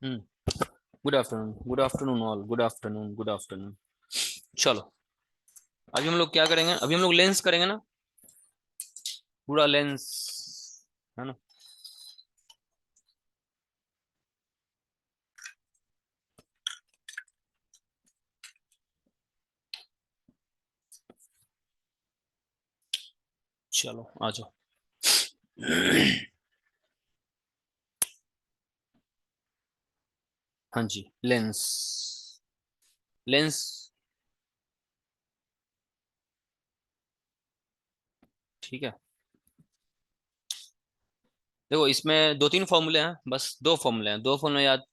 Good afternoon, good afternoon all, good afternoon, good afternoon. चलो, अभी हम लोग क्या करेंगे? अभी हम लोग लेंस करेंगे ना, पूरा लेंस, है ना। चलो आ जाओ। हाँ जी, लेंस। लेंस, ठीक है। देखो, इसमें दो तीन फॉर्मूले हैं, बस दो फॉर्मूले हैं, दो फॉर्मूले याद,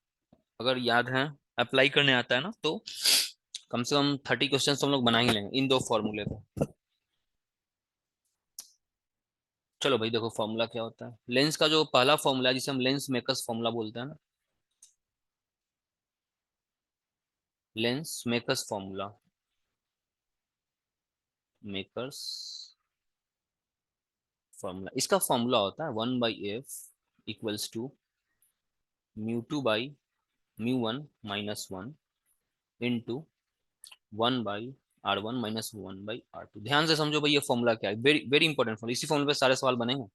अगर याद हैं, अप्लाई करने आता है ना, तो कम से कम 30 क्वेश्चन हम लोग बना ही लेंगे इन दो फॉर्मूले को। चलो भाई, देखो फॉर्मूला क्या होता है। लेंस का जो पहला फॉर्मूला है, जिसे हम लेंस मेकर्स फॉर्मूला बोलते हैं ना, lens makers formula, makers formula, इसका फॉर्मूला होता है 1/f equals to μ2/μ1 - 1 into 1/r1 - 1/r2। ध्यान से समझो भाई, ये फॉर्मूला क्या है, वेरी वेरी इंपॉर्टेंट फॉर्मूला। इसी फॉर्मूले पे सारे सवाल बनेंगे।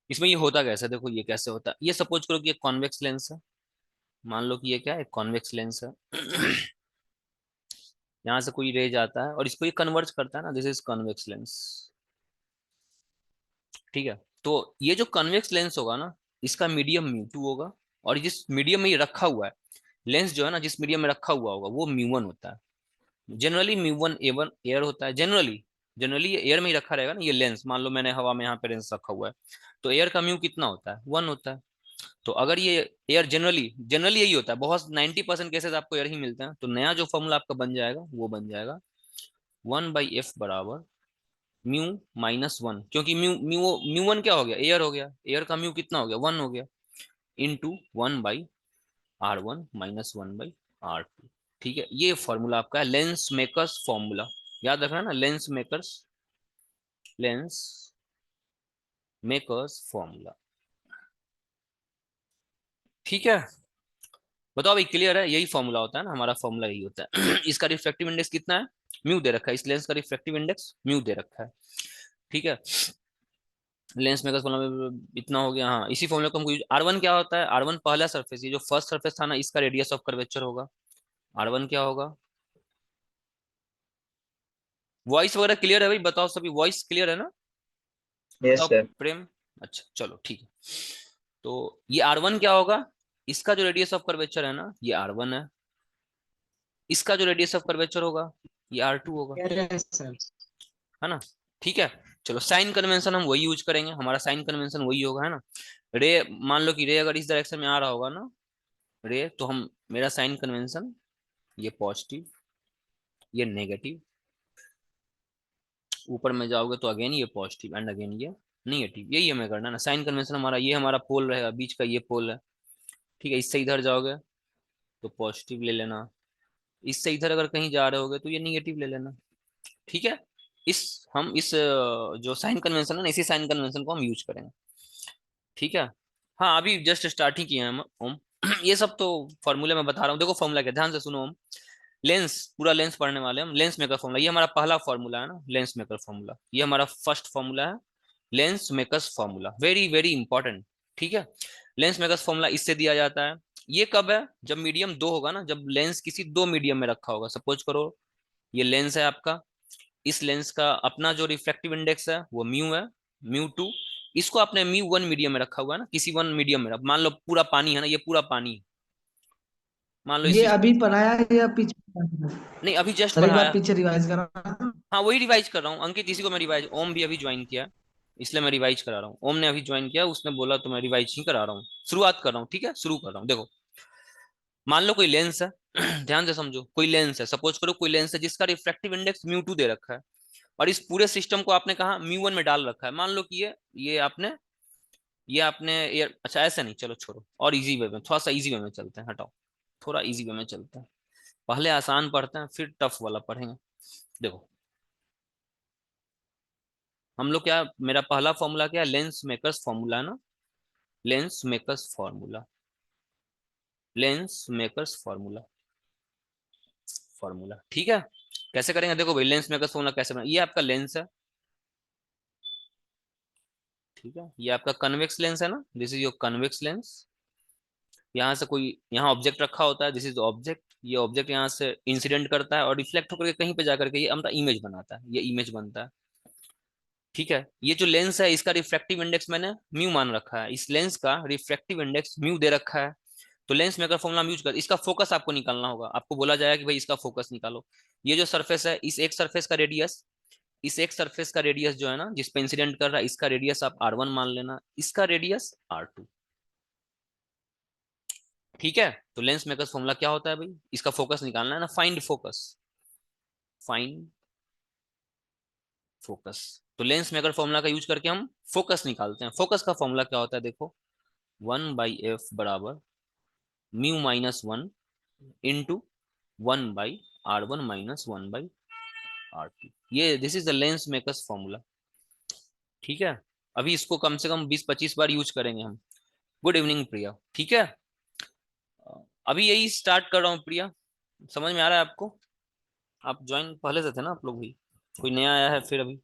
इसमें ये होता कैसे, देखो ये कैसे होता है। ये सपोज करो कि एक कॉन्वेक्स लेंस है। मान लो कि ये क्या है, एक कॉन्वेक्स लेंस है। यहाँ से कोई रे जाता है और इसको ये कन्वर्ज करता है ना, दिस इज कॉन्वेक्स लेंस। ठीक है। तो ये जो कन्वेक्स लेंस होगा ना, इसका मीडियम म्यू 2 होगा। और जिस मीडियम में ये रखा हुआ है, लेंस जो है ना, जिस मीडियम में रखा हुआ होगा वो म्यू 1 होता है। जनरली म्यू 1 एयर होता है, जनरली। जनरली ये एयर में ही रखा रहेगा ना, ये लेंस मान लो मैंने हवा में यहाँ पे लेंस रखा हुआ है, तो एयर का म्यू कितना होता है? 1 होता है। तो अगर ये एयर, जनरली जनरली यही होता है, बहुत 90% केसेस आपको एयर ही मिलते हैं, तो नया जो फॉर्मूला आपका बन जाएगा वो बन जाएगा 1/f बराबर μ - 1, क्योंकि म्यू 1 क्या हो गया? एयर हो गया। एयर का म्यू कितना हो गया? 1 हो गया। Into 1/r1 - 1/r2। ठीक है, ये फॉर्मूला आपका है लेंस मेकर्स फॉर्मूला। याद रखना ना, lens makers, lens makers formula. ठीक है, बताओ भाई, क्लियर है? यही फॉर्मूला होता है ना, हमारा फॉर्मूला यही होता है। इसका रिफ्रैक्टिव इंडेक्स कितना है? म्यू दे रखा है, इस लेंस का रिफ्रैक्टिव इंडेक्स म्यू दे रखा है। ठीक है, लेंस मेकर्स फॉर्मूला में इतना हो गया। हाँ, इसी फॉर्मूला को हमको R1 क्या होता है? R1 पहला सरफेस, ये जो फर्स्ट सरफेस था ना, इसका रेडियस ऑफ कर्वेचर होगा। R1 क्या होगा? वॉइस वगैरह क्लियर है भाई? बताओ सभी, वॉइस क्लियर है ना? यस बताओ सर। प्रेम। अच्छा चलो ठीक है। तो ये R1 क्या होगा? इसका जो रेडियस ऑफ कर्वेचर है ना, ये R1 है। इसका जो रेडियस ऑफ कर्वेचर होगा, ये R2 होगा। Yes sir. है ना? ठीक है। चलो, साइन कन्वेंशन हम वही यूज करेंगे, हमारा साइन कन्वेंशन वही होगा, है ना। रे, मान लो कि रे अगर इस डायरेक्शन में आ रहा होगा ना, रे, तो हम, मेरा साइन कन्वेंशन, ये पॉजिटिव, ये नेगेटिव। ऊपर में जाओगे तो अगेन ये पॉजिटिव एंड अगेन ये निगेटिव। यही हमें करना है ना। साइन कन्वेंशन हमारा, ये हमारा पोल रहेगा, बीच का ये पोल है। ठीक है, इससे इधर जाओगे तो पॉजिटिव ले लेना, इससे इधर अगर कहीं जा रहे होगे तो ये निगेटिव ले लेना। ठीक है। इस जो साइन कन्वेंशन है ना, इसी साइन कन्वेंशन को हम यूज करेंगे। ठीक है। हाँ, अभी जस्ट स्टार्ट ही किए हैं हम ओम। ये सब तो फॉर्मूले में बता रहा हूँ। देखो फॉर्मूला क्या, ध्यान से सुनो ओम। लेंस, पूरा लेंस पढ़ने वाले हम। लेंस मेकर फॉर्मूला, ये हमारा पहला फॉर्मूला है ना, लेंस मेकर फॉर्मूला, ये हमारा फर्स्ट फॉर्मूला है। Lens makers formula, very very important. ठीक है। लेंस मेकर्स फॉर्मूला इससे दिया जाता है। ये कब है? जब मीडियम दो होगा ना, जब लेंस किसी दो मीडियम में रखा होगा। सपोज करो ये लेंस है आपका, इस लेंस का अपना जो रिफ्रैक्टिव इंडेक्स है वो म्यू है, म्यू 2। इसको आपने म्यू 1 मीडियम में रखा हुआ है ना, किसी वन मीडियम में मान लो पूरा पानी है ना, ये पूरा पानी, मान लो ये इसी। अभी पढ़ाया है या पीछे पढ़ाया है? नहीं, अभी जस्ट सर एक बार पढ़ाया। पीछे रिवाइज करा। हाँ, वही रिवाइज कर रहा हूँ अंकित, इसी को मैं रिवाइज, ओम भी अभी ज्वाइन किया है, इसलिए मैं रिवाइज करा रहा हूँ। ओम ने अभी ज्वाइन किया, उसने बोला तो मैं रिवाइज ही करा रहा हूँ, शुरुआत कर रहा हूँ। ठीक है, शुरू कर रहा हूँ। देखो, मान लो कोई लेंस है। ध्यान से समझो, कोई लेंस है, सपोज करो कोई लेंस है जिसका रिफ्रैक्टिव इंडेक्स म्यू 2 दे रखा है, और इस पूरे सिस्टम को आपने कहा म्यू 1 में डाल रखा है। मान लो कि ये आपने एयर, अच्छा ऐसा नहीं, चलो छोड़ो, और इजी वे में, थोड़ा सा इजी वे में चलते हैं, हटाओ, थोड़ा इजी वे में चलते हैं। पहले आसान पढ़ते हैं, फिर टफ वाला पढ़ेंगे। देखो, हम लोग क्या, मेरा पहला फॉर्मूला क्या है? लेंस मेकर्स फॉर्मूला है ना, lens makers formula. Lens makers formula, formula ठीक है। कैसे करेंगे देखो भाई, लेंस मेकर्स फॉर्मूला कैसे बना, ये आपका लेंस है, ठीक है, ये आपका कन्वेक्स लेंस है ना, this is your convex lens. यहाँ से कोई यहाँ ऑब्जेक्ट रखा होता है, दिस इज ऑब्जेक्ट, ये ऑब्जेक्ट यहाँ से इंसिडेंट करता है और रिफ्लेक्ट होकर के कहीं पे जाकर के ये हमारा इमेज बनाता है, ये इमेज बनता है, ठीक है। ये जो लेंस है इसका रिफ्रैक्टिव इंडेक्स मैंने म्यू मान रखा है, इस लेंस का रिफ्रैक्टिव इंडेक्स म्यू दे रखा है। तो लेंस मेकर फॉर्मूला हम यूज कर, इसका फोकस आपको निकालना होगा, आपको बोला जाएगा कि भाई इसका फोकस निकालो। ये जो सरफेस है, इस एक सरफेस का रेडियस, इस एक सरफेस का रेडियस जो है ना जिस पे इंसिडेंट कर रहा है, इसका रेडियस आप R1 मान लेना, इसका रेडियस R2, ठीक है। तो लेंस मेकर फॉर्मूला क्या होता है भाई, इसका फोकस निकालना है ना, फाइंड फोकस, फाइंड फोकस। तो लेंस मेकर फॉर्मूला का यूज करके हम फोकस निकालते हैं। फोकस का फॉर्मूला क्या होता है देखो, 1/f बराबर μ-1 इंटू 1/R1 - 1/R2, ये this is the lens makers formula, ठीक है। अभी इसको कम से कम 20-25 बार यूज करेंगे हम। गुड इवनिंग प्रिया, ठीक है। अभी यही स्टार्ट कर रहा हूँ प्रिया, समझ में आ रहा है आपको? आप ज्वाइन पहले से थे ना आप लोग भी, कोई नया आया है फिर अभी?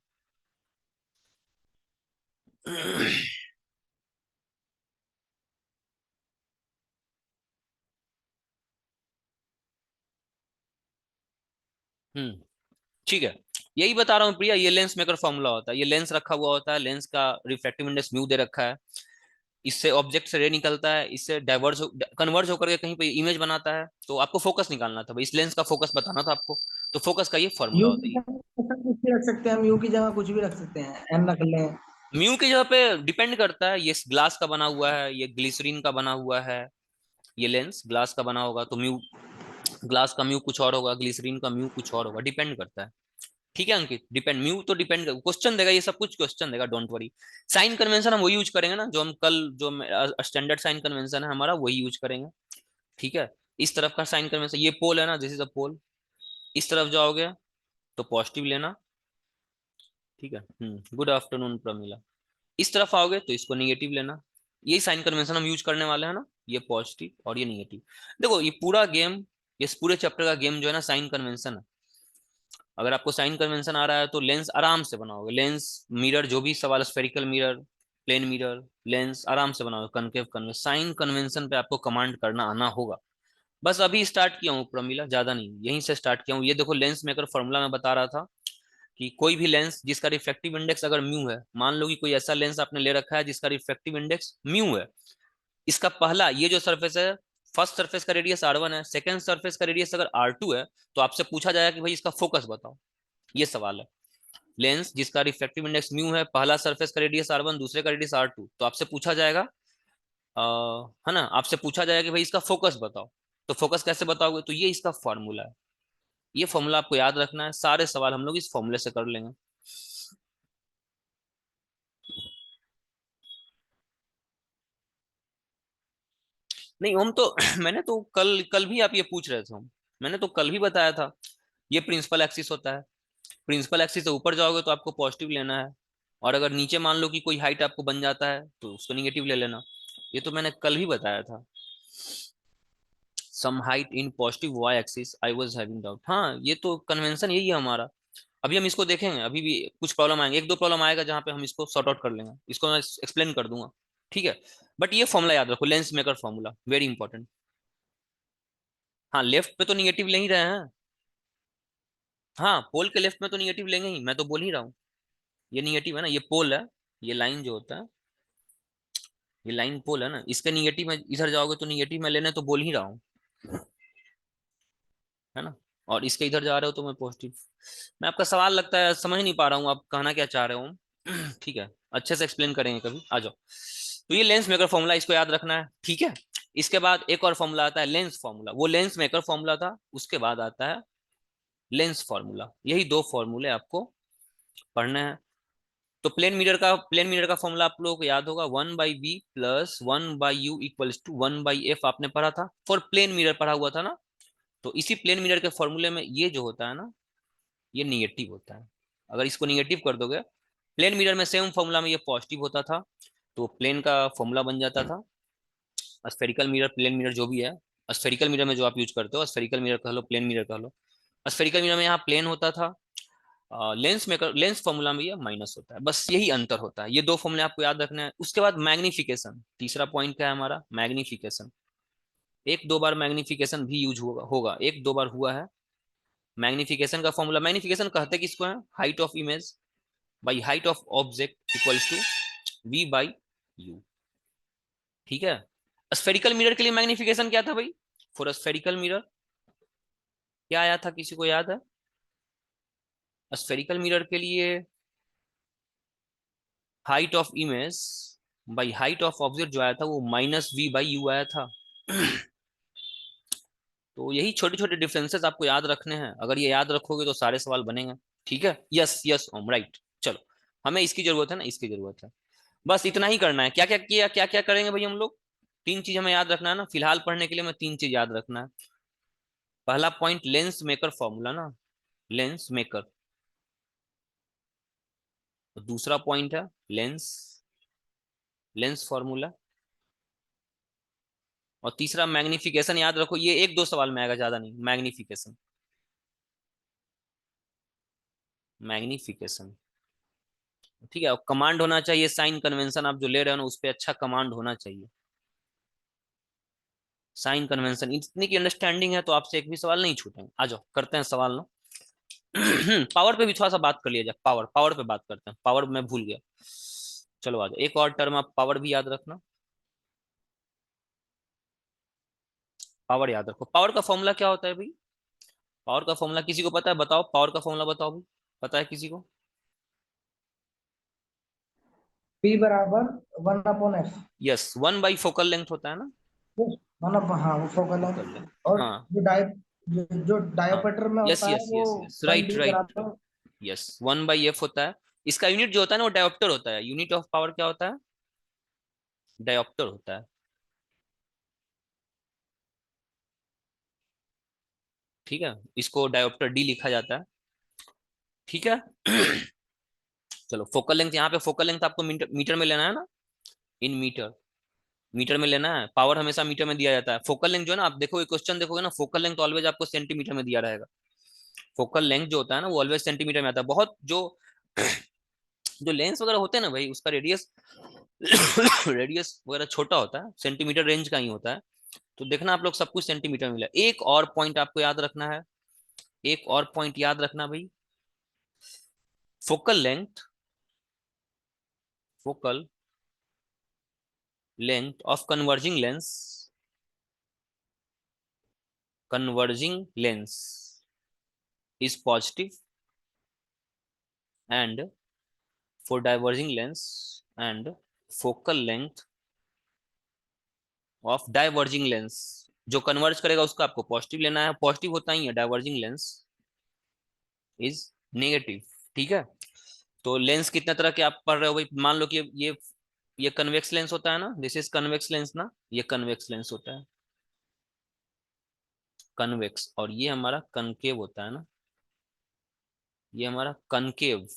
हम्म, ठीक है। यही बता रहा हूँ प्रिया, ये लेंस मेकर फॉर्मूला होता है, ये लेंस रखा हुआ होता है, लेंस का रिफ्रैक्टिव इंडेक्स म्यू दे रखा है, इससे ऑब्जेक्ट से रे निकलता है, इससे डाइवर्ज कन्वर्ज होकर के कहीं पे इमेज बनाता है। तो आपको फोकस निकालना था भाई, इस लेंस का फोकस बताना था आपको, तो फोकस का ये फॉर्मूला यू होता की है। जगह ऐसा कुछ भी रख सकते हैं हम, यू की जगह कुछ भी रख सकते हैं, एम रख लें। म्यू की जगह पे डिपेंड करता है, ये ग्लास का बना हुआ है, ये ग्लिसरीन का बना हुआ है, ये लेंस ग्लास का बना होगा तो म्यू, ग्लास का म्यू कुछ और होगा, ग्लिसरीन का म्यू कुछ और होगा, डिपेंड करता है, ठीक है अंकित। डिपेंड, म्यू तो डिपेंड, क्वेश्चन देगा, ये सब कुछ क्वेश्चन देगा, डोंट वरी। साइन कन्वेंशन हम वही यूज करेंगे ना जो हम कल, जो स्टैंडर्ड साइन कन्वेंशन है हमारा, वही यूज करेंगे, ठीक है। इस तरफ का साइन कन्वेंशन, ये पोल है ना, दिस इज अ पोल, इस तरफ जाओगे तो पॉजिटिव लेना, ठीक है। Good afternoon Pramila. इस तरफ आओगे तो इसको निगेटिव लेना, यही साइन कन्वेंशन हम यूज करने वाले हैं ना, ये पॉजिटिव और ये निगेटिव। देखो ये पूरा गेम, ये पूरे चैप्टर का गेम जो है ना साइन कन्वेंशन है। अगर आपको साइन कन्वेंशन आ रहा है तो लेंस आराम से बनाओगे, लेंस मिरर जो भी सवाल, spherical mirror, plane mirror, lens आराम से बनाओगे, कनकेव कन्वेंशन, साइन कन्वेंशन पे आपको कमांड करना आना होगा। बस अभी स्टार्ट किया हूँ प्रमिला, ज्यादा नहीं, यहीं से स्टार्ट किया हूँ। ये देखो लेंस मेकर फॉर्मूला में बता रहा था कि कोई भी लेंस जिसका रिफ्रैक्टिव इंडेक्स अगर म्यू है, मान लो कि कोई ऐसा लेंस आपने ले रखा है जिसका रिफ्रैक्टिव इंडेक्स म्यू है, इसका पहला ये जो सरफेस है, फर्स्ट सरफेस का रेडियस R1 है, सेकंड सरफेस का रेडियस अगर R2 है, तो आपसे पूछा जाएगा कि भाई इसका फोकस बताओ, ये सवाल है। लेंस जिसका रिफ्रैक्टिव इंडेक्स म्यू है, पहला सरफेस का रेडियस R1, दूसरे का रेडियस R2, तो आपसे पूछा जाएगा, है ना, आपसे पूछा जाएगा कि भाई इसका फोकस बताओ। तो फोकस कैसे बताओगे, तो ये इसका फॉर्मूला है, ये फॉर्मूला आपको याद रखना है, सारे सवाल हम लोग इस फॉर्मूले से कर लेंगे। नहीं हम तो मैंने तो कल कल भी आप ये पूछ रहे थे हम, मैंने तो कल भी बताया था, ये प्रिंसिपल एक्सिस होता है, प्रिंसिपल एक्सिस से ऊपर जाओगे तो आपको पॉजिटिव लेना है, और अगर नीचे मान लो कि कोई हाइट आपको बन जाता है तो उसको निगेटिव ले लेना, ये तो मैंने कल ही बताया था। Some height in positive y axis I was having doubt, हाँ ये तो कन्वेंशन यही है हमारा। अभी हम इसको देखेंगे, अभी भी कुछ प्रॉब्लम आएंगे, एक दो प्रॉब्लम आएगा जहाँ पे हम इसको सॉर्ट आउट कर लेंगे, इसको मैं एक्सप्लेन कर दूंगा, ठीक है। बट ये फॉर्मूला याद रखो, lens maker formula very important. हाँ लेफ्ट पे तो निगेटिव ले ही रहे हैं, हाँ पोल के लेफ्ट में तो निगेटिव लेंगे ही, मैं तो बोल ही रहा हूँ, ये निगेटिव है ना, ये पोल है, ये लाइन जो होता है, ये लाइन पोल है ना, इसके निगेटिव में इधर जाओगे तो निगेटिव में लेने तो बोल ही रहा हूँ, है ना। और इसके इधर जा रहे हो तो मैं पॉजिटिव। मैं आपका सवाल लगता है समझ नहीं पा रहा हूँ आप कहना क्या चाह रहे हो। ठीक है, अच्छे से एक्सप्लेन करेंगे कभी, आ जाओ। तो ये लेंस मेकर फॉर्मूला, इसको याद रखना है, ठीक है। इसके बाद एक और फॉर्मूला आता है लेंस फॉर्मूला, वो लेंस मेकर फॉर्मूला था, उसके बाद आता है लेंस फॉर्मूला, यही दो फॉर्मूले आपको पढ़ने हैं। तो प्लेन मिरर का फॉर्मूला आप लोगों को याद होगा, 1/b plus 1/u equals to 1/f, आपने पढ़ा था, फॉर प्लेन मिरर पढ़ा हुआ था ना। तो इसी प्लेन मिरर के फॉर्मूले में ये जो होता है ना, ये निगेटिव होता है, अगर इसको निगेटिव कर दोगे, प्लेन मिरर में सेम फॉर्मूला में ये पॉजिटिव होता था, तो प्लेन का फॉर्मूला बन जाता था, स्फेरिकल मिरर, प्लेन मिरर जो भी है, स्फेरिकल मिरर में जो आप यूज करते हो, स्फेरिकल मिरर कह लो, प्लेन मिरर कह लो। स्फेरिकल मिरर में यहाँ प्लेन होता था, लेंस मेकर, लेंस फॉर्मूला में ये माइनस होता है, बस यही अंतर होता है। ये दो फॉर्मूले आपको याद रखने हैं। उसके बाद मैग्निफिकेशन, तीसरा पॉइंट क्या है हमारा, मैग्निफिकेशन। एक दो बार मैग्निफिकेशन भी यूज होगा, एक दो बार हुआ है। मैग्निफिकेशन का फॉर्मूला, मैग्निफिकेशन कहते किसको है, height of image by height of object equals to v by u. ठीक है। स्फेरिकल मिरर के लिए मैग्निफिकेशन क्या था भाई, फॉर स्फेरिकल मिरर क्या आया था, किसी को याद है? स्फेरिकल मिरर के लिए height of image by height of object जो आया था वो माइनस वी बाई यू आया था। तो यही छोटे छोटे डिफरेंसेस आपको याद रखने हैं, अगर ये याद रखोगे तो सारे सवाल बनेंगे। ठीक है, यस यस ओम, राइट। चलो, हमें इसकी जरूरत है ना, इसकी जरूरत है। बस इतना ही करना है। क्या क्या किया, क्या क्या करेंगे भाई हम लोग? तीन चीज हमें याद रखना है ना, फिलहाल पढ़ने के लिए हमें तीन चीज याद रखना है। पहला पॉइंट लेंस मेकर फॉर्मूला ना, लेंस मेकर। दूसरा पॉइंट है लेंस, लेंस फॉर्मूला। और तीसरा मैग्निफिकेशन, याद रखो ये एक दो सवाल में आएगा, ज्यादा नहीं। Magnification, magnification. ठीक है, कमांड होना चाहिए, साइन कन्वेंशन आप जो ले रहे हो ना उस पर अच्छा कमांड होना चाहिए। साइन कन्वेंशन इतनी की अंडरस्टैंडिंग है तो आपसे एक भी सवाल नहीं छूटेंगे। आ जाओ करते हैं सवाल ना। पावर पे भी थोड़ा सा बात कर लिया जाए, पावर, पावर पे बात करते हैं, पावर मैं भूल गया। चलो आ जाओ, एक और टर्म आप पावर भी याद रखना। पावर याद रखो, पावर का फॉर्मूला क्या होता है भाई? पावर का फॉर्मूला किसी को पता है? बताओ, पावर का फॉर्मूला बताओ भाई, पता है किसी को? P बराबर 1/f। यस, 1/फोकल लेंथ होता है ना। मतलब हाँ वो फोकल है। फोकल लेंथ, और हाँ। जो हाँ, डायोपटर में यस होता है यस वो yes yes, one right D right. बराबर। यस, 1/f होता है। इसका यूनिट जो होता है ना वो डायोप्टर होता है। यूनिट ऑफ पावर क्या होता है? डायोप्टर होता है। ठीक है, इसको डायोप्टर डी लिखा जाता है। ठीक है। चलो, फोकल लेंथ, यहाँ पे फोकल लेंथ आपको मीटर, मीटर में लेना है ना, इन मीटर, मीटर में लेना है। पावर हमेशा मीटर में दिया जाता है। फोकल लेंथ जो है ना, आप देखो क्वेश्चन देखोगे ना, फोकल लेंथ ऑलवेज आपको सेंटीमीटर में दिया रहेगा। फोकल लेंथ जो होता है ना वो ऑलवेज सेंटीमीटर में आता है। बहुत जो जो लेंस वगैरह होते हैं ना भाई, उसका रेडियस रेडियस वगैरह छोटा होता है, सेंटीमीटर रेंज का ही होता है। तो देखना आप लोग सब कुछ सेंटीमीटर में मिला। एक और पॉइंट आपको याद रखना है, एक और पॉइंट याद रखना भाई। Focal length, focal length of converging lens, converging lens is positive, and for diverging lens, and focal length of diverging lens, जो कन्वर्ज करेगा उसका आपको पॉजिटिव लेना है, पॉजिटिव होता ही है। Diverging lens is negative. ठीक है। तो लेंस कितने तरह के आप पढ़ रहे हो भाई? मान लो कि ये कन्वेक्स लेंस होता है ना, दिस इज कन्वेक्स लेंस ना, ये कन्वेक्स लेंस होता है, कन्वेक्स। और ये हमारा कनकेव होता है ना, ये हमारा concave,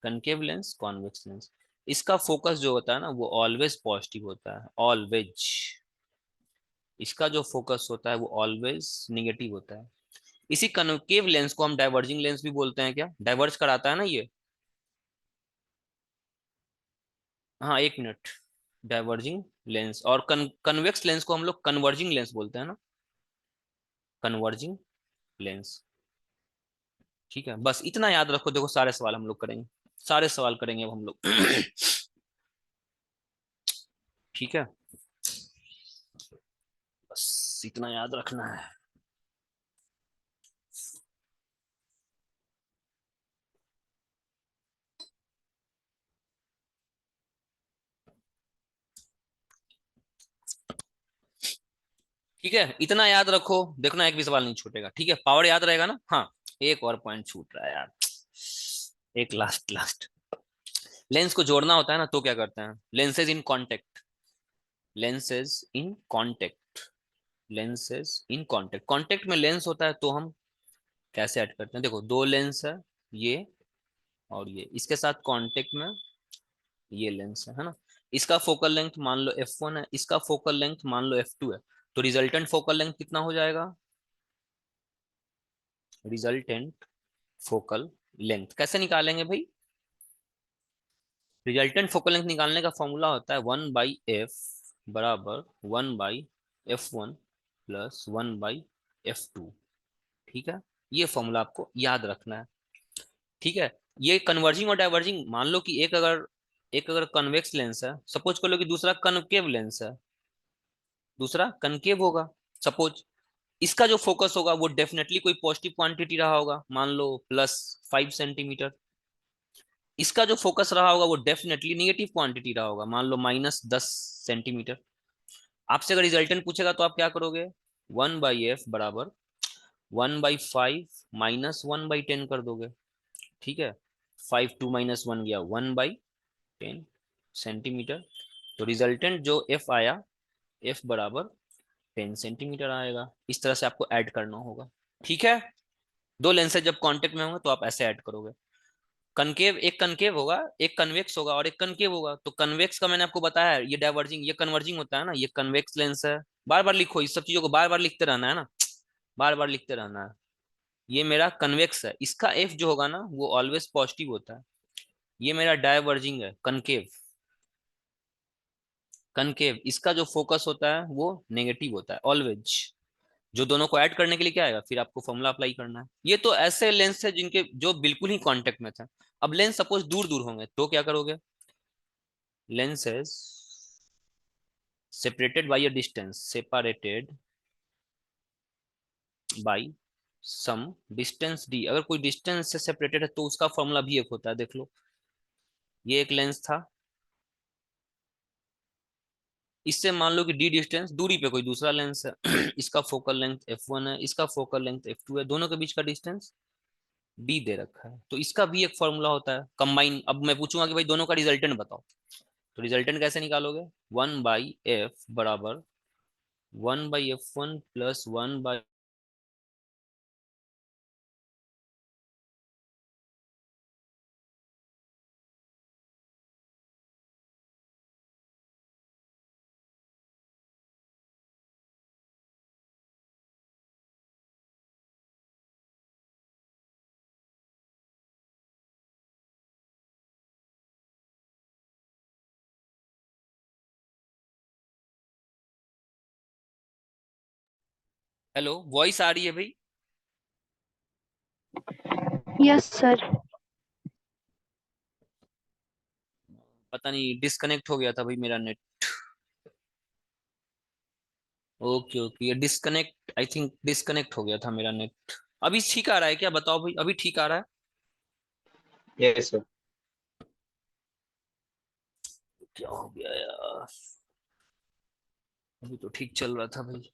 concave lens, convex lens. इसका फोकस जो होता है ना वो ऑलवेज पॉजिटिव होता है, ऑलवेज। इसका जो फोकस होता है वो ऑलवेज निगेटिव होता है। इसी कनकेव लेंस को हम डाइवर्जिंग लेंस भी बोलते हैं। क्या डाइवर्ज कराता है ना ये? हाँ, एक मिनट। डाइवर्जिंग लेंस और कन्वेक्स लेंस को हम लोग कन्वर्जिंग लेंस बोलते हैं ना, कन्वर्जिंग लेंस। ठीक है, बस इतना याद रखो। देखो सारे सवाल हम लोग करेंगे, सारे सवाल करेंगे अब हम लोग। ठीक है, बस इतना याद रखना है। ठीक है, इतना याद रखो। देखना एक भी सवाल नहीं छूटेगा। ठीक है, पावर याद रहेगा ना? हाँ, एक और पॉइंट छूट रहा है यार, एक लास्ट लास्ट। लेंस को जोड़ना होता है ना तो क्या करते हैं? Lenses in contact, lenses in contact, lenses in contact. Contact में लेंस होता है तो हम कैसे ऐड करते हैं? देखो दो लेंस है, ये और ये, इसके साथ कांटेक्ट में ये लेंस है ना। इसका फोकल लेंथ मान लो f1 है, इसका फोकल लेंथ मान लो f2 है, तो रिजल्टेंट फोकल लेंथ कितना हो जाएगा? रिजल्टेंट फोकल लेंथ कैसे निकालेंगे भाई? रिजल्टेंट फोकल लेंथ निकालने का फॉर्मूला होता है 1/f बराबर 1/f1 प्लस 1/f2। ठीक है, ये फॉर्मूला आपको याद रखना है। ठीक है, ये कन्वर्जिंग और डाइवर्जिंग, मान लो कि एक अगर कन्वेक्स लेंस है, सपोज कर लो कि दूसरा कनकेव लेंस है, दूसरा कनकेव होगा सपोज, इसका जो फोकस होगा वो डेफिनेटली कोई पॉजिटिव क्वांटिटी रहा होगा, मान लो +5 सेंटीमीटर। इसका जो फोकस रहा होगा वो डेफिनेटली निगेटिव क्वांटिटी रहा होगा, मान लो -10 सेंटीमीटर। आपसे अगर रिजल्टेंट पूछेगा तो आप क्या करोगे? 1/f बराबर 1/5 -1/10 कर दोगे। ठीक है, 5 2 -1 गया 1/10 सेंटीमीटर। तो रिजल्टेंट जो f आया, f बराबर 10 सेंटीमीटर आएगा। इस तरह से आपको ऐड करना होगा। ठीक है, दो लेंसेज जब कांटेक्ट में होंगे तो आप ऐसे ऐड करोगे। कनकेव, एक कनकेव होगा, एक कन्वेक्स होगा और एक कनकेव होगा। तो कन्वेक्स का मैंने आपको बताया है, ये डाइवर्जिंग, ये कन्वर्जिंग होता है ना, ये कन्वेक्स लेंस है। बार बार लिखो, इस सब चीजों को बार बार लिखते रहना है ना, बार बार लिखते रहना है। ये मेरा कन्वेक्स है, इसका एफ जो होगा ना वो ऑलवेज पॉजिटिव होता है। ये मेरा डाइवर्जिंग है, कनकेव। कनकेव, इसका जो फोकस होता है वो नेगेटिव होता है ऑलवेज। जो दोनों को ऐड करने के लिए क्या आएगा, फिर आपको फॉर्मूला अप्लाई करना है। ये तो ऐसे लेंस है जिनके जो बिल्कुल ही कांटेक्ट में थे। अब लेंस सपोज दूर दूर होंगे तो क्या करोगे? lenses separated by a distance, separated by some distance d, अगर कोई डिस्टेंस से सेपरेटेड है तो उसका फॉर्मूला भी एक होता है, देख लो। ये एक लेंस था, इससे मान लो कि d डिस्टेंस दूरी पे कोई दूसरा लेंस है इसका फोकल लेंथ f1 है, इसका फोकल लेंथ f2 है, दोनों के बीच का डिस्टेंस d दे रखा है। तो इसका भी एक फॉर्मूला होता है कंबाइन। अब मैं पूछूंगा कि भाई दोनों का रिजल्टेंट बताओ, तो रिजल्टेंट कैसे निकालोगे? 1/f बराबर 1/f1 प्लस 1/, हेलो वॉइस आ रही है भाई? Yes sir. पता नहीं डिस्कनेक्ट हो गया था भाई मेरा नेट। ओके ओके, ये डिस्कनेक्ट, आई थिंक डिस्कनेक्ट हो गया था मेरा नेट। अभी ठीक आ रहा है क्या, बताओ भाई, अभी ठीक आ रहा है? Yes sir. क्या हो गया यार, अभी तो ठीक चल रहा था भाई।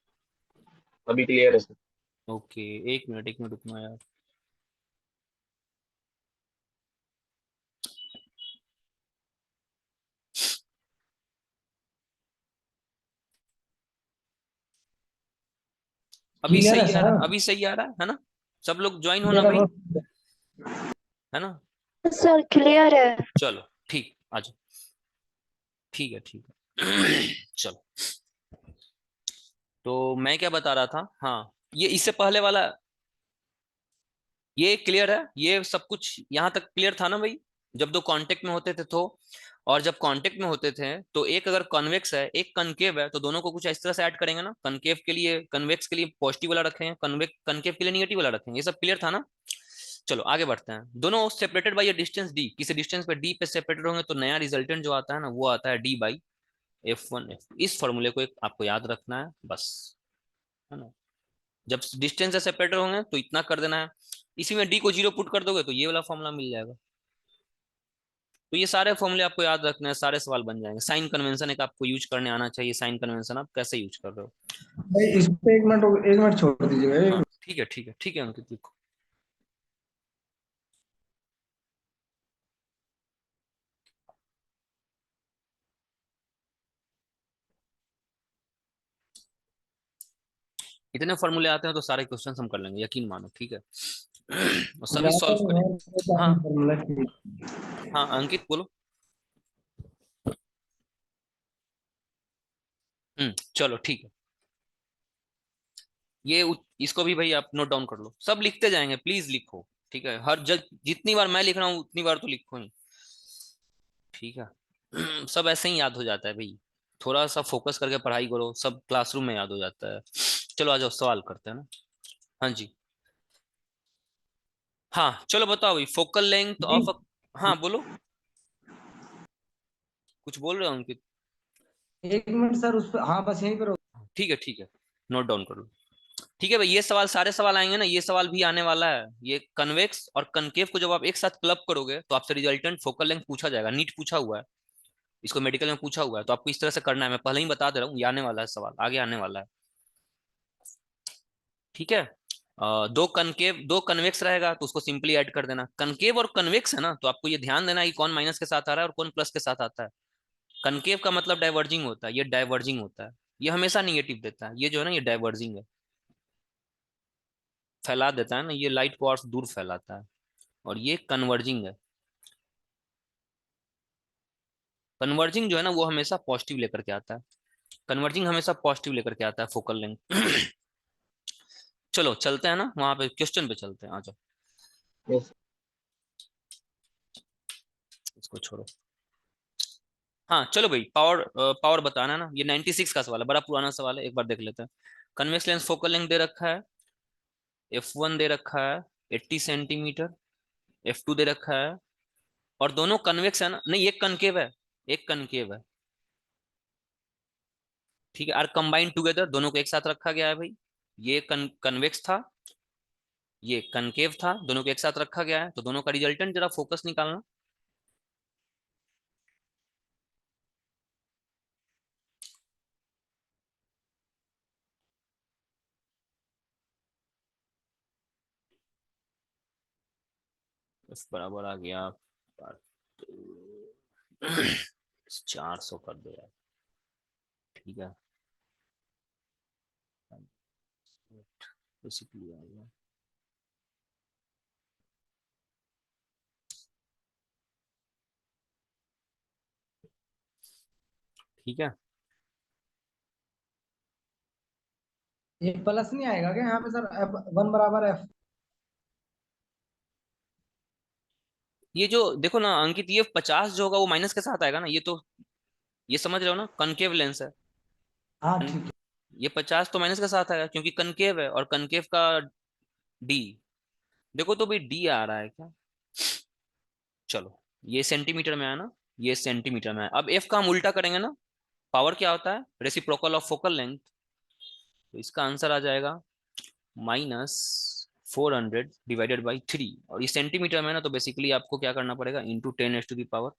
अभी क्लियर है सर। ओके, एक मिनट रुकना यार। अभी क्लियर है सही आ रहा है, सर अभी सही आ रहा है ना? सब लोग ज्वाइन होना मेरा भाई, बहुत। है ना? सर क्लियर है। चलो ठीक, आ जाओ। ठीक है ठीक है चलो, तो मैं क्या बता रहा था, हाँ, ये इससे पहले वाला, ये क्लियर है, ये सब कुछ यहाँ तक क्लियर था ना भाई? जब दो कांटेक्ट में होते थे तो, और जब कांटेक्ट में होते थे तो एक अगर कॉन्वेक्स है एक कनकेव है, तो दोनों को कुछ इस तरह से ऐड करेंगे ना, कनकेव के लिए, कन्वेक्स के लिए पॉजिटिव वाला रखेंगे, कनकेव के लिए निगेटिव वाला रखेंगे। ये सब क्लियर था ना? चलो आगे बढ़ते हैं। दोनों सेपरेटेड बाई डिस्टेंस डी, किसी डिस्टेंस पे डी पे सेपरेटेड होंगे तो नया रिजल्टेंट जो आता है ना वो आता है d/f1f2। इस फॉर्मूले को एक आपको याद रखना है बस, है ना? जब डिस्टेंस से सेपरेटेड होंगे तो इतना कर देना है, इसी में डी को 0 पुट कर दोगे तो ये वाला फॉर्मूला मिल जाएगा। तो ये सारे फॉर्मूले आपको याद रखने हैं, सारे सवाल बन जाएंगे। साइन कन्वेंशन एक आपको यूज करने आना चाहिए, साइन कन्वेंशन आप कैसे यूज कर रहे हो? भाई इस पे 1 मिनट छोड़ दीजिएगा हाँ 1 मिनट। ठीक है ठीक है ठीक है अंकित, लिखो। इतने फॉर्मूले आते हैं तो सारे क्वेश्चन हम कर लेंगे, यकीन मानो, ठीक है और सभी ज्यादा सॉल्व नहीं करेंगे। है तो हाँ फॉर्मूला ठीक। हाँ अंकित बोलो। चलो ठीक है। इसको भी भाई आप नोट डाउन कर लो, सब लिखते जाएंगे, प्लीज लिखो। ठीक है, हर जब जितनी बार मैं लिख रहा हूँ उतनी बार तो लिखो ही। ठीक है। सब ऐसे ही याद हो जाता है भाई, थोड़ा सा फोकस करके पढ़ाई करो, सब क्लासरूम में याद हो जाता है। चलो आ जाओ सवाल करते हैं ना। हाँ जी। हाँ चलो बताओ भाई, फोकल लेंथ जी। ऑफ हाँ बोलो, कुछ बोल रहे हो अंकित? एक मिनट सर, उस पर हाँ बस यहीं पर ठीक है ठीक है, नोट डाउन कर लो। ठीक है भाई, ये सवाल सारे सवाल आएंगे ना, ये सवाल भी आने वाला है। ये कन्वेक्स और कनकेव को जब आप एक साथ क्लब करोगे तो आपसे रिजल्टेंट फोकल लेंथ पूछा जाएगा, नीट पूछा हुआ है, इसको मेडिकल में पूछा हुआ है, तो आपको इस तरह से करना है। मैं पहले ही बता दे रहा हूँ, ये आने वाला है सवाल, आगे आने वाला है। ठीक है। दो कनकेव दो कन्वेक्स रहेगा तो उसको सिंपली ऐड कर देना। कनकेव और कन्वेक्स है ना, तो आपको ये ध्यान देना है कि कौन माइनस के साथ आ रहा है और कौन प्लस के साथ आता है। कनकेव का मतलब डाइवर्जिंग होता है, ये डाइवर्जिंग होता है, ये हमेशा निगेटिव देता है। ये जो है ना, ये डाइवर्जिंग है, फैला देता है ना, ये लाइट को और दूर फैलाता है। और ये कन्वर्जिंग है, कन्वर्जिंग जो है ना वो हमेशा पॉजिटिव लेकर के आता है। कन्वर्जिंग हमेशा पॉजिटिव लेकर के आता है फोकल लेंथ। चलो चलते हैं ना वहां पे, क्वेश्चन पे चलते हैं, आ जाओ। यस। इसको छोड़ो। हाँ चलो भाई, पावर पावर बताना है ना, ये 96 का सवाल है, बड़ा पुराना सवाल है, एक बार देख लेते हैं। कन्वेक्स लेंस फोकल लेंथ दे रखा है, F1 दे रखा है 80 सेंटीमीटर, F2 दे रखा है, और दोनों कन्वेक्स है ना, नहीं एक कनकेव है, एक कनकेव है। ठीक है, आर कंबाइंड टुगेदर, दोनों को एक साथ रखा गया है भाई। ये कन्वेक्स था, ये कनकेव था, दोनों को एक साथ रखा गया है, तो दोनों का रिजल्टेंट जरा फोकस निकालना। F बराबर आ गया 400 कर दो यार। ठीक है, बेसिकली आ गया। ठीक है, ये प्लस नहीं आएगा क्या यहाँ पे सर? F1 बराबर F। ये जो देखो ना अंकित, ये 50 जो होगा वो माइनस के साथ आएगा ना, ये तो ये समझ रहे हो ना, कनकेव लेंस है। हाँ कन, ठीक है। ये 50 तो माइनस के साथ आएगा क्योंकि कनकेव है, और कनकेव का डी, देखो तो भाई डी आ रहा है क्या? चलो, ये सेंटीमीटर में है ना, ये सेंटीमीटर में है। अब एफ का हम उल्टा करेंगे ना, पावर क्या होता है, रेसिप्रोकल ऑफ फोकल लेंथ, तो इसका आंसर आ जाएगा -400/3, और ये सेंटीमीटर में है ना, तो बेसिकली आपको क्या करना पड़ेगा, इंटू 10⁻⁴।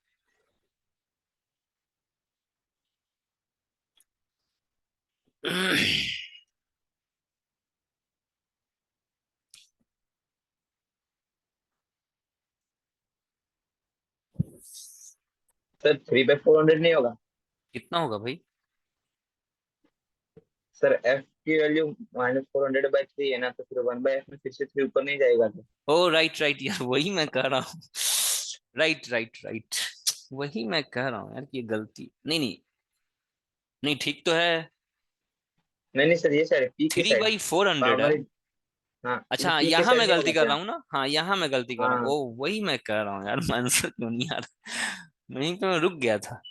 सर 3/400 नहीं होगा? कितना होगा भाई? सर एफ की वैल्यू -400/3 है ना, तो फिर 1/f में फिर से 3 ऊपर नहीं जाएगा क्या? ओ राइट राइट यार, वही मैं कह रहा हूँ। राइट राइट राइट, वही मैं कह रहा हूँ यार कि ये गलती नहीं नहीं, नहीं ठीक तो है। नहीं नहीं सर, ये साइड पी की three side by four hundred है। पावर। हाँ, ये अच्छा पी के यहाँ साइड मैं नहीं होगा गलती कर क्या? रहा हूँ ना, हाँ यहाँ मैं गलती कर रहा हूँ, हाँ। ओ वही मैं कह रहा हूँ यार, आंसर क्यों नहीं आ रहा, वहीं पे मैं रुक गया था।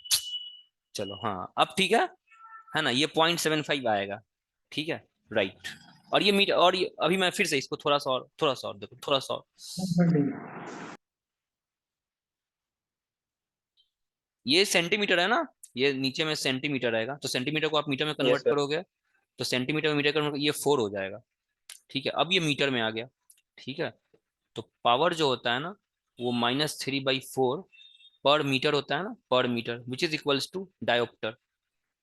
चलो हाँ अब ठीक है ना, ये 0.75 आएगा। ठीक है, राइट। और ये मीटर, और ये अभी मैं फिर से इसको थोड़ा सा और देखो, थोड़ा सा और। ये सेंटीमीटर है ना, ये नीचे में सेंटीमीटर आएगा, तो सेंटीमीटर को आप मीटर में यस कन्वर्ट सर। करोगे, तो सेंटीमीटर में मीटर कन्वर्ट, ये 4 हो जाएगा। ठीक है, अब ये मीटर में आ गया। ठीक है, तो पावर जो होता है ना, वो -3/4 पर मीटर होता है ना, per metre, which is equals to dioptre.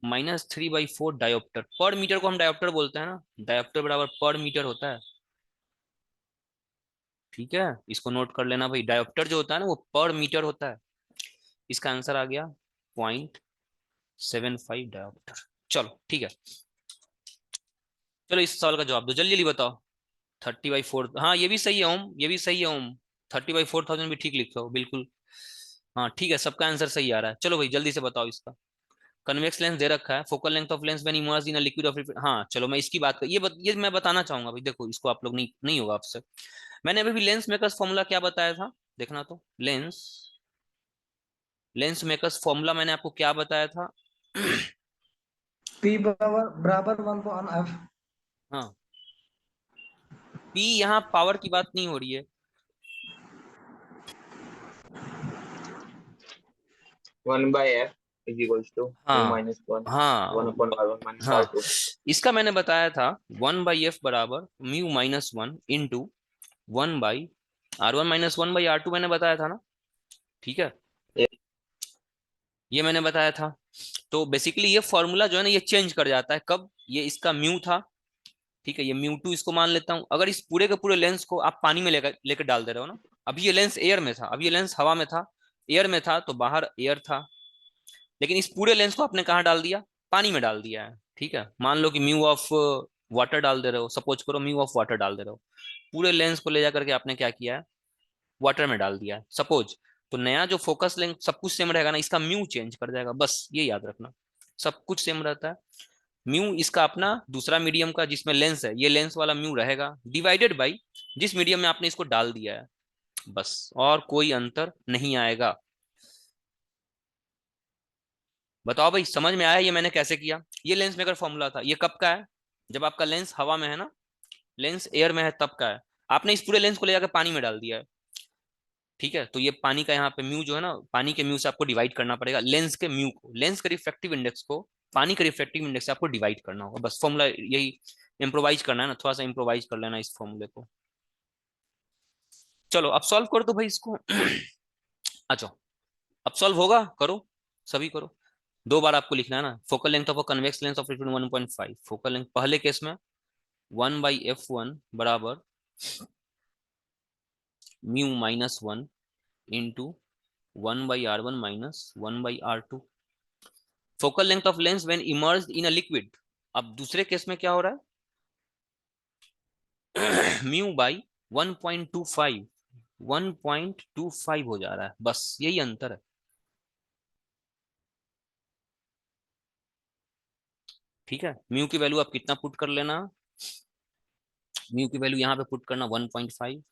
-3/4 dioptre, per metre को हम डायोप्टर बोलते हैं ना, डायोप्टर बराबर पर मीटर होता है। ठीक है, इसको नोट कर लेना भाई, डायोप्टर जो होता है ना वो पर मीटर होता है। इसका आंसर आ गया 0.75 डायोप्टर। चलो ठीक है, चलो इस सवाल का जवाब दो, जल्दी जल्दी बताओ। 30/4, हाँ ये भी सही है ओम, ये भी सही है ओम, 30/4000 भी ठीक लिखते हो बिल्कुल। हाँ ठीक है, सबका आंसर सही आ रहा है, चलो भाई जल्दी से बताओ इसका। कन्वेक्स लेंस दे रखा है, focal length of lens when immersed in a liquid of, हाँ चलो मैं इसकी बात कर, ये मैं बताना चाहूंगा भाई, देखो इसको आप लोग नहीं होगा आपसे। मैंने अभी भी लेंस मेकर्स फॉर्मूला क्या बताया था, देखना तो, लेंस मेकर्स फॉर्मूला मैंने आपको क्या बताया था। P बराबर 1/f। हाँ, पी यहाँ पावर की बात नहीं हो रही है, 1/f is equals to mu हाँ minus 1, हाँ 1 upon r1 minus हाँ, r2. इसका मैंने बताया था 1/f बराबर μ-1 इंटू 1/r1 - 1/r2 मैंने बताया था ना, ठीक है, Yeah. ये मैंने बताया था। तो बेसिकली ये फॉर्मूला जो है ना ये चेंज कर जाता है, कब, ये इसका म्यू था, ठीक है, ये μ2 इसको मान लेता हूं, अगर इस पूरे के पूरे लेंस को आप पानी में लेकर लेकर डाल दे रहे हो ना, अभी ये लेंस एयर में था, अभी ये लेंस हवा में था, एयर में था तो बाहर एयर था, लेकिन इस पूरे लेंस को आपने कहाँ डाल दिया, पानी में डाल दिया है, ठीक है, मान लो कि म्यू ऑफ वाटर डाल दे रहे हो, सपोज करो म्यू ऑफ वाटर डाल दे रहे हो, पूरे लेंस को ले जा करके आपने क्या किया है, वाटर में डाल दिया है सपोज, तो नया जो फोकस लेंथ सब कुछ सेम रहेगा ना, इसका म्यू चेंज कर जाएगा, बस ये याद रखना, सब कुछ सेम रहता है, म्यू इसका अपना दूसरा मीडियम का जिसमें लेंस है, ये लेंस वाला म्यू रहेगा, डिवाइडेड बाई जिस मीडियम में आपने इसको डाल दिया है, बस, और कोई अंतर नहीं आएगा। बताओ भाई समझ में आया ये मैंने कैसे किया, ये लेंस मेकर फॉर्मूला था, ये कब का है, जब आपका लेंस हवा में है ना, लेंस एयर में है तब का है, आपने इस पूरे लेंस को ले जाकर पानी में डाल दिया है, ठीक है, तो ये पानी का यहाँ पे म्यू जो है ना, पानी के म्यू से आपको डिवाइड करना पड़ेगा लेंस के म्यू को, लेंस के रिफ्रैक्टिव इंडेक्स को पानी के रिफ्रैक्टिव इंडेक्स से आपको डिवाइड करना होगा, बस फॉर्मूला यही, इम्प्रोवाइज करना है ना, थोड़ा सा इम्प्रोवाइज कर लेना इस फॉर्मूले को। चलो अब सॉल्व कर दो भाई इसको। अच्छा, अब सॉल्व होगा, करो, सभी करो, दो बार आपको लिखना है ना, focal length of a convex lens of 1.5, focal length पहले केस में 1/f1 बराबर μ-1 into 1/r1 - 1/r2, focal length of lens when immersed in a liquid, अब दूसरे केस में क्या हो रहा है, μ/1.25, 1.25 हो जा रहा है, बस यही अंतर है, ठीक है, म्यू की वैल्यू आप कितना पुट कर लेना, म्यू की वैल्यू यहाँ पे पुट करना 1.5,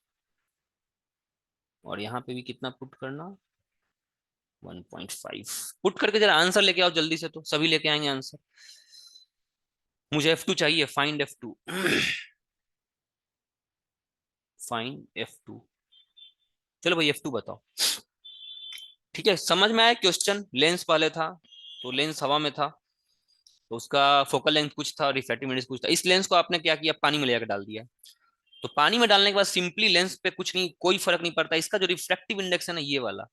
और यहाँ पे भी कितना पुट करना 1.5, पुट करके जरा आंसर लेके आओ जल्दी से, तो सभी लेके आएंगे आंसर, मुझे F2 चाहिए, फाइंड F2, फाइंड F2, चलो भाई F2 बताओ, ठीक है, समझ में आया क्वेश्चन, लेंस पहले था तो लेंस हवा में था, तो उसका फोकल लेंथ कुछ था, रिफ्रैक्टिव इंडेक्स कुछ था, इस लेंस को आपने क्या किया, पानी में ले जाकर डाल दिया, तो पानी में डालने के बाद सिंपली लेंस पे कुछ नहीं, कोई फर्क नहीं पड़ता, इसका जो रिफ्रैक्टिव इंडेक्स है ना ये वाला,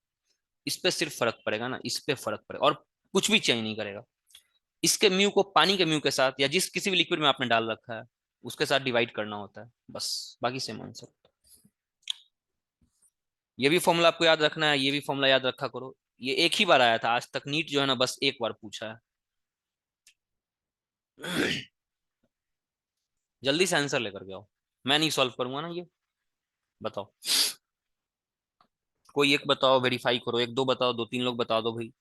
इस पे सिर्फ फर्क पड़ेगा ना, इस पे फर्क पड़ेगा, और कुछ भी चेंज नहीं करेगा, इसके म्यू को पानी के म्यू के साथ या जिस किसी भी लिक्विड में आपने डाल रखा है उसके साथ डिवाइड करना होता है, बस बाकी सेम आंसर। ये भी फॉर्मूला आपको याद रखना है, ये भी फॉर्मूला याद रखा करो, ये एक ही बार आया था आज तक, नीट जो है ना बस एक बार पूछा है। जल्दी से आंसर लेकर के आओ, मैं नहीं सॉल्व करूंगा ना ये, बताओ, कोई एक बताओ, वेरीफाई करो, एक दो बताओ, दो तीन लोग बता दो भाई।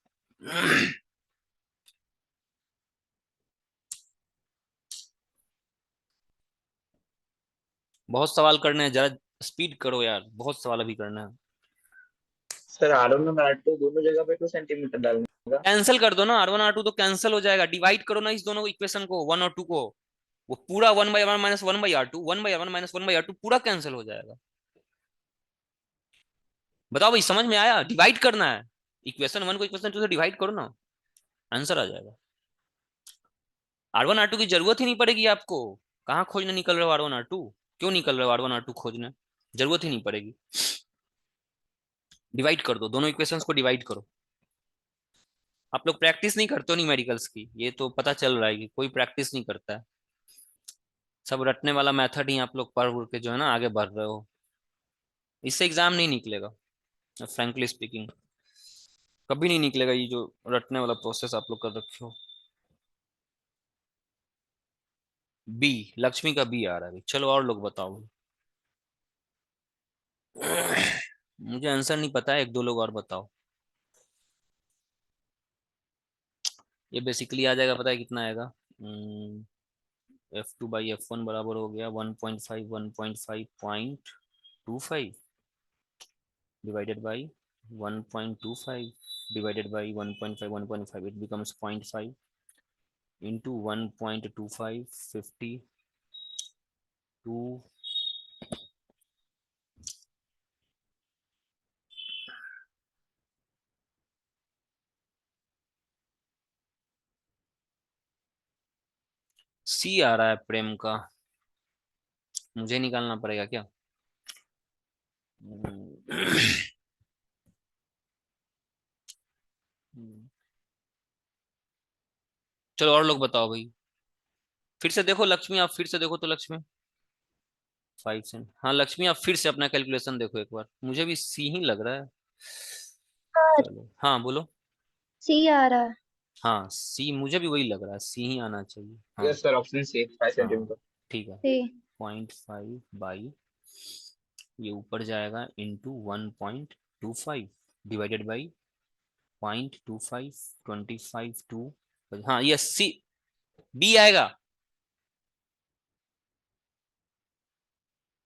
बहुत सवाल करने हैं, जरा स्पीड करो यार, बहुत सवाल अभी करना है। सर r1 और r2 दोनों जगह पे 2 सेंटीमीटर डालने का। कैंसिल कर दो ना, R1 R2 तो कैंसिल हो जाएगा, डिवाइड करो ना इस दोनों इक्वेशन को, 1 और 2 को, वो पूरा 1/1 - 1/r2, 1/1 - 1/r2 पूरा कैंसिल हो जाएगा। बताओ भाई समझ में आया, डिवाइड करना है, इक्वेशन 1 को इक्वेशन 2 से डिवाइड करो ना, आंसर आ जाएगा, R1 R2 की जरूरत ही नहीं पड़ेगी आपको, कहाँ खोजने निकल रहे हो R1 R2, क्यों निकल रहे हो R1 R2 खोजने, जरूरत ही नहीं पड़ेगी, डिवाइड कर दो, दोनों इक्वेशंस को डिवाइड करो। आप लोग प्रैक्टिस नहीं करते हो न्यूमेरिकल्स की, ये तो पता चल रहा है कि कोई प्रैक्टिस नहीं करता है, सब रटने वाला मेथड ही आप लोग पढ़ उड़ के जो है ना आगे बढ़ रहे हो, इससे एग्जाम नहीं निकलेगा, फ्रेंकली स्पीकिंग कभी नहीं निकलेगा, ये जो रटने वाला प्रोसेस आप लोग कर रखे हो। बी, लक्ष्मी का बी आ रहा है अभी, चलो और लोग बताओ। मुझे आंसर नहीं पता है, एक दो लोग और बताओ। ये बेसिकली आ जाएगा, पता है कितना आएगा? F2/F1 बराबर हो गया 1.5 divided by 1.25 divided by 1.5 it becomes 0.5 into 1.25 52 सी आ रहा है प्रेम का, मुझे निकालना पड़ेगा क्या? चलो और लोग बताओ भाई, फिर से देखो लक्ष्मी, आप फिर से देखो तो लक्ष्मी 5 से, हाँ लक्ष्मी आप फिर से अपना कैलकुलेशन देखो एक बार, मुझे भी सी ही लग रहा है। सर चलो हाँ बोलो। सी आ रहा है। हाँ सी, मुझे भी वही लग रहा है, सी ही आना चाहिए। हाँ यस सर, ऑप्शन सी 5 हाँ सेंटीमीटर। ठीक है। सी 0.5 बाई, ये ऊपर जाएगा इंटू 1.25 डिवाइडेड बाई 0.25 25 2, हाँ ये सी, बी आएगा,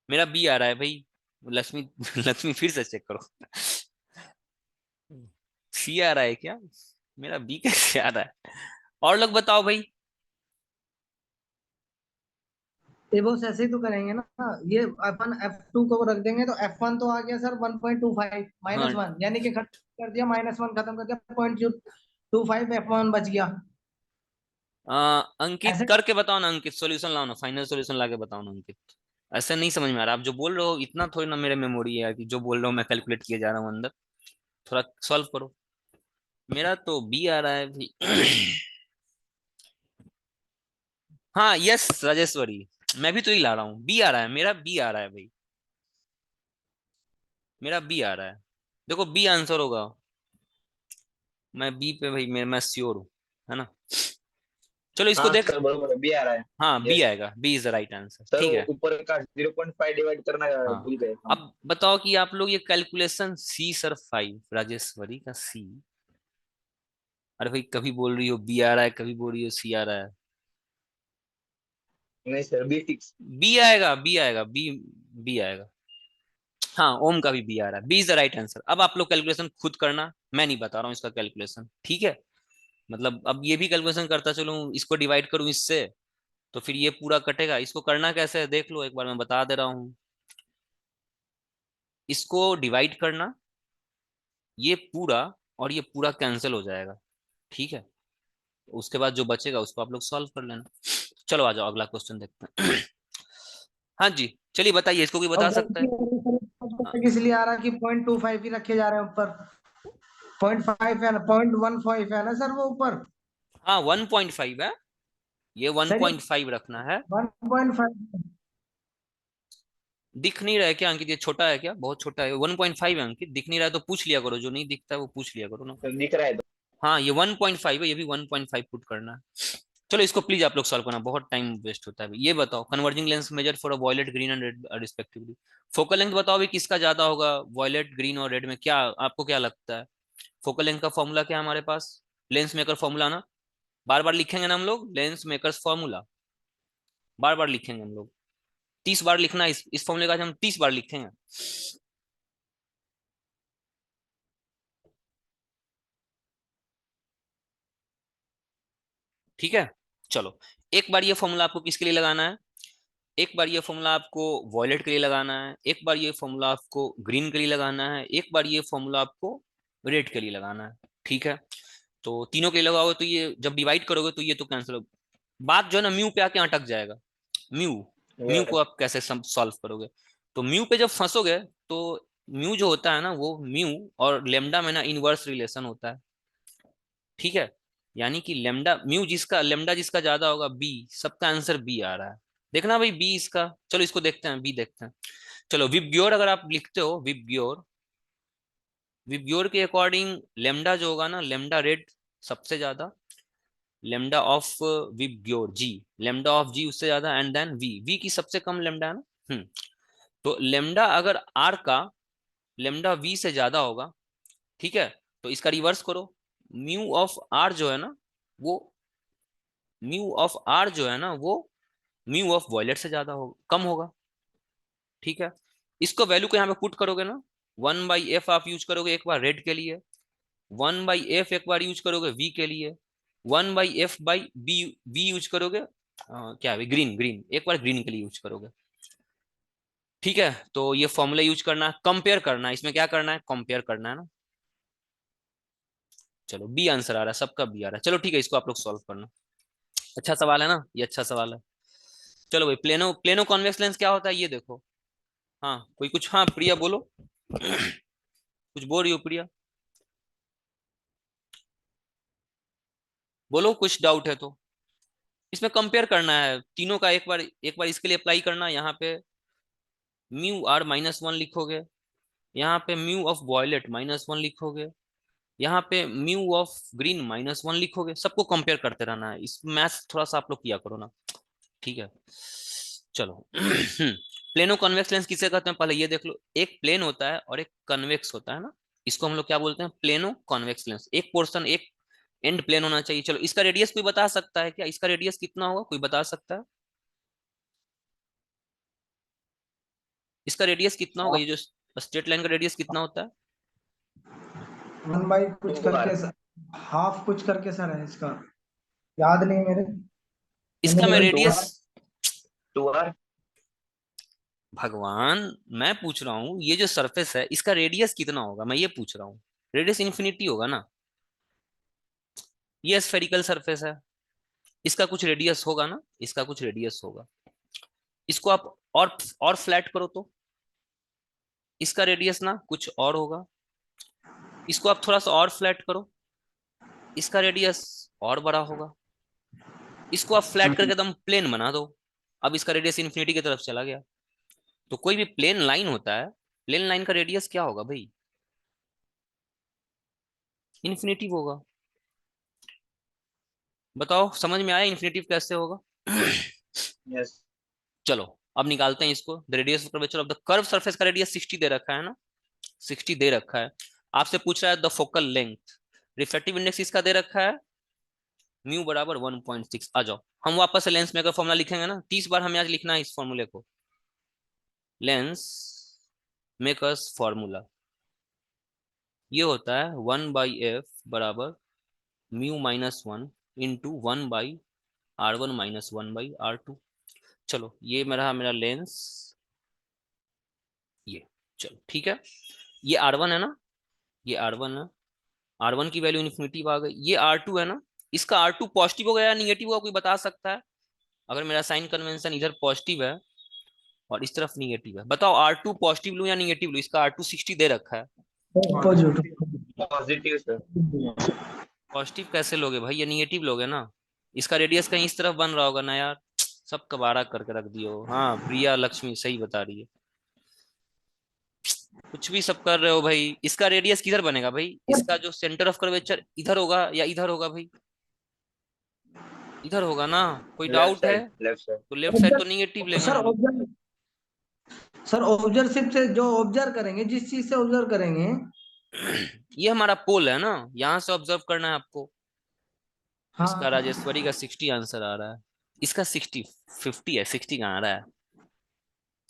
मेरा बी आ रहा है भाई। लक्ष्मी लक्ष्मी फिर से चेक करो, सी आ रहा है क्या? मेरा बी कैसे आ रहा है? और लोग बताओ भाई। ये बॉस ऐसे ही तो करेंगे ना। ये अपन F2 को रख देंगे तो F1 तो आ गया सर 1.25 हाँ -1, यानी कि खत्म कर दिया, -1 खत्म कर दिया, 0.25 F1 बच गया। अंकित ऐसे करके बताओ ना, अंकित सॉल्यूशन लाओ ना, फाइनल सॉल्यूशन लाके बताओ ना अंकित। ऐसे नहीं समझ में आ रहा, आप जो बोल रहे हो इतना थोड़ी ना मेरे मेमोरी है कि जो बोल रहा हूँ मैं कैलकुलेट किए जा रहा हूँ अंदर, थोड़ा सॉल्व करो। मेरा तो बी आ रहा है भाई। हाँ यस राजेश्वरी, मैं भी तो ही ला रहा हूँ, बी आ रहा है, मेरा बी आ रहा है भाई, मेरा बी आ रहा है। देखो बी आंसर होगा, मैं बी पे भाई, मैं श्योर हूँ, है ना? चलो इसको हाँ देख, सर, बरोबर है, बी आ रहा है। हाँ बी यस आएगा, B is the right answer, sir, ठीक वो है। ऊपर का 0.5 डिवाइड करना हाँ भूल गए हम। अब बताओ कि आप लोग ये कैलकुलेशन सी सर 5 राजेश्वरी का सी, अरे भाई कभी बोल रही हो बी आ रहा है, कभी बोल रही हो सी आ रहा है। नहीं सर, बी फिक्स। बी आएगा, बी आएगा, बी, बी आएगा। हाँ ओम का भी बी आ रहा है, B is the right answer. अब आप लोग कैलकुलेशन खुद करना, मैं नहीं बता रहा हूँ इसका कैलकुलेशन, ठीक है? मतलब अब ये भी कैलकुलेशन करता चलूं, इसको डिवाइड करूं इससे तो फिर ये पूरा कटेगा, इसको करना कैसे है देख लो एक बार, मैं बता दे रहा हूँ। इसको डिवाइड करना, ये पूरा और ये पूरा कैंसिल हो जाएगा, ठीक है? उसके बाद जो बचेगा उसको आप लोग सॉल्व कर लेना। चलो आ जाओ अगला क्वेश्चन देखते हैं। हाँ जी, चलिए बताइए, इसको कोई बता अब सकता है? गलती हो रही है हाँ सर, इसलिए आ रहा है कि 0.25 ही रखे जा रहे हैं ऊपर। 0.5 है ना, 0.15 है ना सर वो ऊपर। हाँ 1.5 है, ये सर ये 1.5 रखना है। 1.5। दिख नहीं रहा है क्या अंकित? ये छोटा है क्या? बहुत छोटा है, 1.5 है अंकित, दिख नहीं रहा है तो पूछ लिया करो, जो नहीं दिखता है वो पूछ लिया करो ना। सर दिख रहा है तो। हाँ ये 1.5 है, ये भी 1.5 पुट करना है। चलो इसको प्लीज आप लोग सॉल्व करना, बहुत टाइम वेस्ट होता है। ये बताओ, converging lens measure for a violet green and red respectively, focal length बताओ भी किसका ज्यादा होगा वॉयलेट ग्रीन और रेड में, क्या आपको क्या लगता है? फोकल लेंथ का फॉर्मूला क्या है हमारे पास? लेंस मेकर फॉर्मूला ना, बार बार लिखेंगे ना हम लोग, लेंस मेकर्स फॉर्मूला बार बार लिखेंगे हम लोग, 30 बार लिखना है इस फॉर्मूले का, आज हम 30 बार लिखेंगे। ठीक है, चलो एक बार ये फॉर्मूला आपको किसके लिए लगाना है? एक बार ये फॉर्मूला आपको वॉयलेट के लिए लगाना है, एक बार ये फॉर्मूला आपको ग्रीन के लिए लगाना है, एक बार ये फॉर्मूला आपको रेड के लिए लगाना है, ठीक है? तो तीनों के लिए लगाओगे तो ये जब डिवाइड करोगे तो ये तो कैंसिल हो, बात जो है ना म्यू पे आके अटक जाएगा। म्यू, म्यू को यस आप कैसे सॉल्व करोगे? तो म्यू पे जब फंसोगे तो म्यू जो होता है ना वो म्यू और लेमडा में ना इनवर्स रिलेशन होता है, ठीक है? यानी कि लेमडा म्यू जिसका, लेमडा जिसका ज्यादा होगा बी, सबका आंसर बी आ रहा है। देखना भाई बी इसका, चलो इसको देखते हैं, बी देखते हैं। चलो विबग्योर अगर आप लिखते हो, विबग्योर, विबग्योर के अकॉर्डिंग लेमडा जो होगा ना, लेमडा रेड सबसे ज्यादा, lambda of VIBGYOR G, lambda of G उससे ज्यादा, एंड देन वी, वी की सबसे कम लेमडा है ना। तो लेमडा अगर आर का लेमडा वी से ज्यादा होगा, ठीक है, तो इसका रिवर्स करो, म्यू ऑफ आर जो है ना वो म्यू ऑफ आर जो है ना वो म्यू ऑफ वॉयलेट से ज्यादा होगा, कम होगा। ठीक है, इसको वैल्यू को यहाँ पे पुट करोगे ना, 1/f आप यूज करोगे एक बार रेड के लिए, 1/f एक बार यूज करोगे वी के लिए, 1/f/b वी यूज करोगे क्या है ग्रीन, ग्रीन एक बार ग्रीन के लिए यूज करोगे। ठीक है, तो ये फॉर्मूला यूज करना है, कंपेयर करना है, इसमें क्या करना है, कंपेयर करना है ना। चलो बी आंसर आ रहा है, सबका बी आ रहा है। चलो ठीक है, इसको आप लोग सॉल्व करना। अच्छा सवाल है ना, ये अच्छा सवाल है। चलो भाई, प्लेनो प्लेनो कॉन्वेक्स लेंस क्या होता है ये देखो। हाँ कोई कुछ, हाँ प्रिया बोलो कुछ बोल रही हो प्रिया, बोलो कुछ डाउट है तो। इसमें कंपेयर करना है तीनों का, एक बार इसके लिए अप्लाई करना, यहाँ पे म्यू आर -1 लिखोगे, यहाँ पे म्यू ऑफ वॉयलेट -1 लिखोगे, यहाँ पे म्यू ऑफ ग्रीन -1 लिखोगे, सबको कंपेयर करते रहना है। इस मैथ्स थोड़ा सा आप लोग किया करो ना। ठीक है, चलो प्लेनो कॉन्वेक्स लेंस किसे कहते हैं पहले ये देख लो। एक प्लेन होता है और एक कन्वेक्स होता है ना, इसको हम लोग क्या बोलते हैं, प्लेनो कॉन्वेक्स लेंस। एक पोर्शन, एक एंड प्लेन होना चाहिए। चलो इसका रेडियस कोई बता सकता है क्या, इसका रेडियस कितना होगा, कोई बता सकता है इसका रेडियस कितना होगा, ये जो स्ट्रेट लाइन का रेडियस कितना होता है। 1 बाई कुछ 2r करके सर, हाफ कुछ करके सर है इसका, याद नहीं मेरे, मैंने इसका मैं बोला रेडियस, 2r भगवान मैं पूछ रहा हूँ ये जो सरफेस है इसका रेडियस कितना होगा, मैं ये पूछ रहा हूँ। रेडियस इन्फिनिटी होगा ना, ये स्फेरिकल सरफेस है, इसका कुछ रेडियस होगा ना, इसका कुछ रेडियस होगा। इसको आप और फ्लैट करो तो इसका रेडियस ना कुछ और होगा। इसको आप थोड़ा सा और फ्लैट करो, इसका रेडियस और बड़ा होगा। इसको आप फ्लैट करके एकदम प्लेन बना दो, अब इसका रेडियस इन्फिनिटी की तरफ चला गया। तो कोई भी प्लेन लाइन होता है, प्लेन लाइन का रेडियस क्या होगा भाई, इन्फिनिटी होगा। बताओ समझ में आया इन्फिनिटिव कैसे होगा यस चलो अब निकालते हैं इसको। The radius of curvature of the curve surface का रेडियस 60 दे रखा है ना, 60 दे रखा है। आपसे पूछ रहा है the focal length, refractive index इसका दे रखा है म्यू बराबर 1.6। आ जाओ हम वापस से लेंस मेकर फॉर्मूला लिखेंगे ना, 30 बार हमें आज लिखना है इस फॉर्मूले को। लेंस मेकर्स फॉर्मूला ये होता है 1/f बराबर μ-1 इंटू 1/r1 - 1/r2। चलो ये मेरा लेंस, ये चलो ठीक है, ये R1 है ना, ये R1 है, R1 की वैल्यू इन्फिनिटी आ गई। ये R2 है ना, इसका R2 पॉजिटिव हो गया या निगेटिव होगा, कोई बता सकता है। अगर मेरा साइन कन्वेंशन इधर पॉजिटिव है और इस तरफ निगेटिव है, बताओ R2 पॉजिटिव लूं या निगेटिव लूं। इसका R2 60 दे रखा है, पॉजिटिव सर। पॉजिटिव कैसे लोगे भाई, ये निगेटिव लोगे ना। इसका रेडियस कहीं इस तरफ बन रहा होगा ना यार, सब कबाड़ा करके रख दियो। हाँ प्रिया लक्ष्मी सही बता रही है, कुछ भी सब कर रहे हो भाई। इसका रेडियस किधर बनेगा भाई, इसका जो सेंटर ऑफ कर्वेचर इधर होगा या इधर होगा भाई, इधर होगा ना। कोई लेफ्ट डाउट है साइड, लेफ्ट साइड। तो लेफ्ट साइड तो निगेटिव लेंगे सर हम लोग। ऑब्जर्व, सर ऑब्जर्व से जो ऑब्जर्व करेंगे, जिस चीज से ऑब्जर्व करेंगे। ये हमारा पोल है ना, यहां से ऑब्जर्व करना है आपको। इसका हाँ राजेश्वरी का 60 आंसर आ रहा है, इसका 60, 50 है, 60 कहाँ आ रहा है,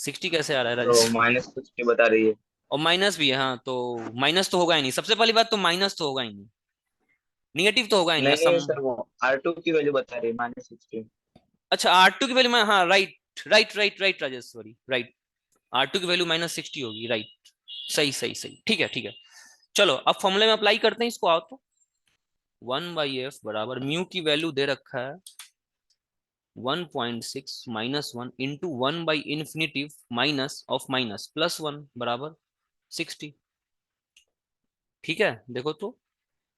60 कैसे आ रहा है तो राजेश्वरी। -60 बता रही है। और माइनस भी है, हाँ तो माइनस तो होगा ही नहीं, सबसे पहली बात तो माइनस तो होगा ही नहीं, निगेटिव तो होगा ही नहीं नहीं असम। नहीं सर, वो R2 की वैल्यू बता रही है -60। अच्छा R2 की वैल्यू, हाँ right right right right Rajeshwari right, R2 की वैल्यू -60 होगी, राइट। सही सही सही, ठीक है ठीक है। चलो अब फॉर्मूले में अप्लाई करते हैं इसको, आओ तो 1/f बराबर म्यू की वैल्यू दे रखा है 1.6 -1 इंटू 1/∞ माइनस ऑफ माइनस +1 बराबर 60। ठीक है देखो तो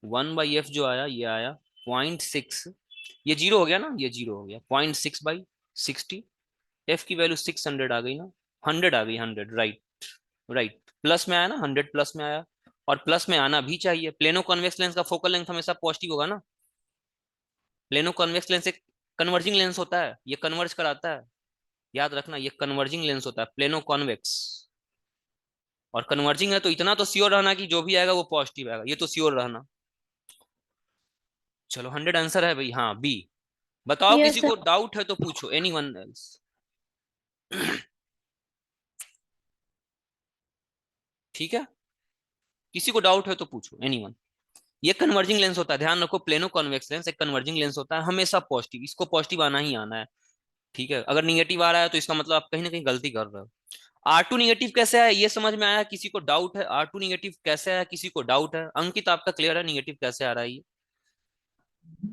1/f जो आया ये आया 0.6, ये जीरो हो गया ना, ये जीरो हो गया, 0.6/60। एफ की वैल्यू 600 आ गई ना, 100 आ गई, 100 राइट राइट। प्लस में आया ना, 100 प्लस में आया, और प्लस में आना भी चाहिए। प्लेनो कॉन्वेक्स लेंस का फोकल लेंथ हमेशा पॉजिटिव होगा ना। प्लेनो कॉन्वेक्स लेंस एक कन्वर्जिंग लेंस होता है, ये कन्वर्ज कराता है, याद रखना ये कन्वर्जिंग लेंस होता है प्लेनो कॉन्वेक्स। और कन्वर्जिंग है तो इतना तो श्योर रहना कि जो भी आएगा वो पॉजिटिव आएगा, ये तो श्योर रहना। चलो 100 आंसर है भाई, हाँ बी। बताओ Yes, किसी sir. को डाउट है तो पूछो, एनीवन एल्स। ठीक है, किसी को डाउट है तो पूछो, एनीवन। ये कन्वर्जिंग लेंस होता है, ध्यान रखो, प्लेनो कॉन्वेक्स लेंस एक कन्वर्जिंग लेंस होता है, हमेशा पॉजिटिव, इसको पॉजिटिव आना ही आना है। ठीक है, अगर निगेटिव आ रहा है तो इसका मतलब आप कहीं ना कहीं गलती कर रहे हो। R2 निगेटिव कैसे है ये समझ में आया, किसी को डाउट है? R2 निगेटिव कैसे है, किसी को डाउट है? अंकित आपका क्लियर है निगेटिव कैसे आ रहा है ये?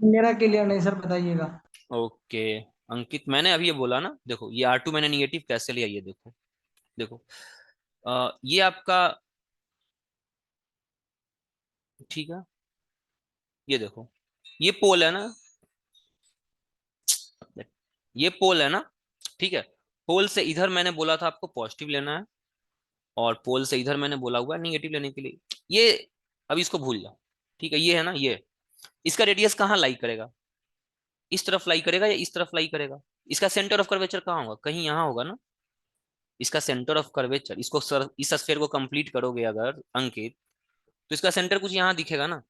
मेरा क्लियर नहीं सर, बताइएगा। ओके अंकित, मैंने अभी ये बोला ना, देखो ये R2 मैंने निगेटिव कैसे लिया, ये देखो। देखो ये आपका, ठीक है, ये देखो, ये पोल है ना, ये पोल है ना, ठीक है। पोल से इधर मैंने बोला था आपको पॉजिटिव लेना है, और पोल से इधर मैंने बोला हुआ है निगेटिव लेने के लिए। ये अब इसको भूल जाओ, ठीक है, ये है ना, ये इसका रेडियस कहाँ लाई करेगा? इस तरफ लाई करेगा या इस तरफ लाई करेगा? इसका सेंटर ऑफ कर्वेचर कहाँ होगा? कहीं यहाँ होगा ना, इसका सेंटर ऑफ कर्वेचर। इसको इस स्फीयर को कंप्लीट करोगे अगर अंकित, तो इसका सेंटर कुछ यहाँ दिखेगा ना,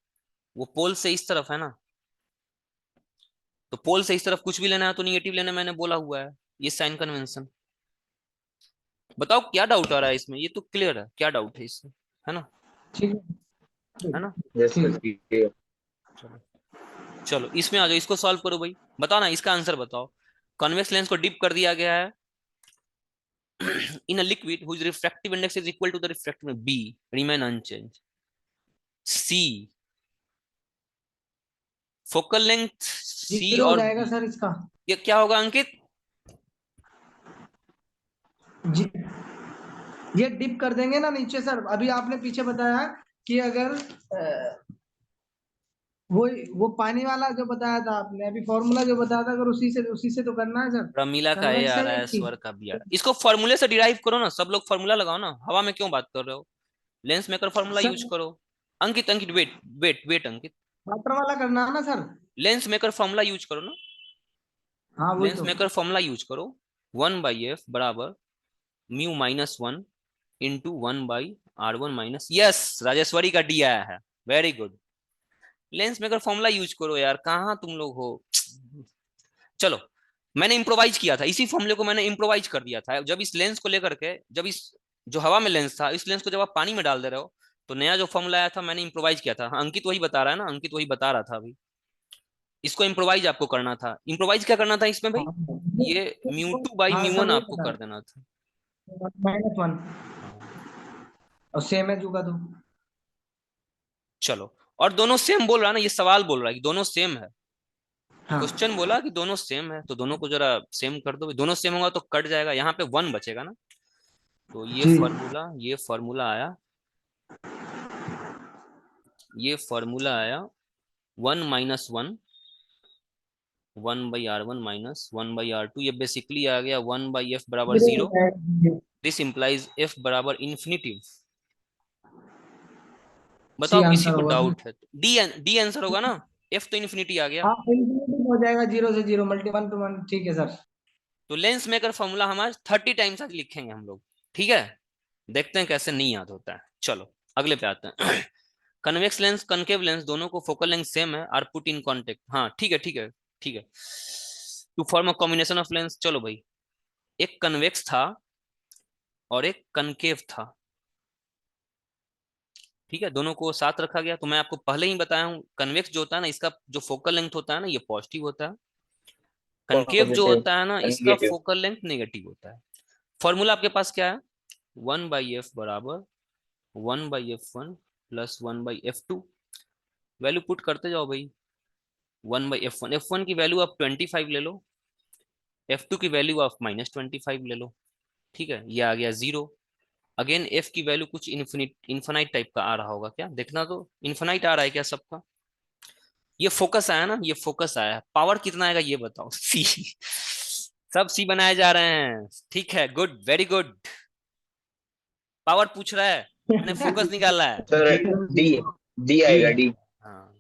वो पोल से इस तरफ है ना, तो पोल से इस तरफ कुछ भी लेना है तो निगेटिव लेना, मैंने बोला हुआ है, ये साइन कन्वेंशन। बताओ क्या डाउट आ रहा है इसमें, ये तो क्लियर है, क्या डाउट है इसमें, है ना, ठीक है ना? यस ठीक सर, है। क्लियर। चलो चलो इसमें आ जाओ, इसको सॉल्व करो भाई, बताओ ना इसका आंसर बताओ। कॉन्वेक्स लेंस को डिप कर दिया गया है in a liquid whose refractive index is equal to the refractive index, B remain unchanged. C focal length C zero हो और जाएगा B, सर इसका। ये क्या होगा अंकित? जी, ये डिप कर देंगे ना नीचे सर, अभी आपने पीछे बताया कि अगर वो पानी वाला जो बताया था आपने अभी, फॉर्मूला जो बताया था, अगर उसी से तो करना है सर। प्रमिला का ए कन्वेक्स आ है रहा ये है, की स्वर का बी आ रहा है, इसको फॉर्मूले से डिराइव करो ना, सब लोग फॉर्मूला लगाओ ना, हवा में क्यों बात कर रहे हो? Lens maker formula sir, use करो। अंकित अंकित वेट वेट वेट अंकित, वाटर वाला करना है ना sir. Lens maker formula use करो ना, हाँ वही लेंस तो। मेकर फॉर्मूला यूज करो। 1/f बराबर mu minus 1 into 1/r1 minus, yes Rajeshwari का डी आया है, very good. Lens maker formula use करो यार, कहाँ तुम लोग हो? चलो, मैंने इम्प्रोवाइज किया था, इसी फॉर्मूले को मैंने इम्प्रोवाइज कर दिया था, जब इस लेंस को लेकर के, जब इस जो हवा में लेंस था, इस लेंस को जब आप पानी में डाल दे रहे हो, तो नया जो फॉर्मूला आया था मैंने इम्प्रोवाइज किया था। हाँ, अंकित वही बता रहा है ना, अंकित वही बता रहा था अभी, इसको इम्प्रोवाइज आपको करना था। इम्प्रोवाइज क्या करना था इसमें भाई? हाँ ये म्यू 2 बाई हाँ, म्यू सर 1 वही आपको बता कर देना था। -1, हाँ और सेम है जुगा तो। चलो, और दोनों सेम बोल रहा है ना, ये सवाल बोल रहा है कि दोनों सेम है, हाँ क्वेश्चन बोला कि दोनों सेम है, तो दोनों को जरा सेम कर दो, दोनों सेम होगा तो कट जाएगा, यहाँ पे 1 बचेगा ना, तो जी। ये फॉर्मूला आया, ये फॉर्मूला आया 1 - 1 1/r1 माइनस 1/r2, ये बेसिकली आ गया 1/f बराबर जीरो हो 0। जाएगा। दिस इंप्लाइज f बराबर इन्फिनिटिव। सी बताओ किसी आंसर को होगा। डाउट है? डी डी आंसर होगा ना, f तो इन्फिनिटी आ गया। हाँ, इंफिनिटी हो जाएगा, 0 से 0 मल्टी 1 to 1, ठीक है सर। तो लेंस मेकर फॉर्मूला हमारे 30 टाइम्स आज लिखेंगे हम लोग, ठीक है, देखते हैं कैसे नहीं याद होता है। चलो अगले पे आते हैं। कन्वेक्स लेंस कनकेव लेंस दोनों को फोकल लेंथ सेम है, आर पुट इन कॉन्टेक्ट, हाँ ठीक है ठीक है ठीक है, to form a combination of lens. चलो भाई, एक कन्वेक्स था और एक कनकेव था, ठीक है, दोनों को साथ रखा गया। तो मैं आपको पहले ही बताया हूँ, कन्वेक्स जो होता है ना, इसका जो फोकल लेंथ होता है ना, ये पॉजिटिव होता है। कनकेव जो पॉजिटिव होता है ना, इसका नेगेटिव। फोकल लेंथ नेगेटिव होता है। फॉर्मूला आपके पास क्या है? 1/f बराबर 1/f1 plus 1/f2, value put करते जाओ भाई। 1/f1, f1 की वैल्यू आप 25 ले लो, f2 की वैल्यू आप -25 ले लो, ठीक है, ये आ गया 0। अगेन f की वैल्यू कुछ इन्फिनाइट टाइप का आ रहा होगा क्या, देखना तो, इन्फिनाइट आ रहा है क्या सबका? ये फोकस आया ना, ये फोकस आया, पावर कितना आएगा ये बताओ? सी, सब सी बनाए जा रहे हैं, ठीक है, गुड, वेरी गुड। पावर पूछ रहा है, मैंने फोकस निकाला है। सर डी, डी आएगा, डी। हाँ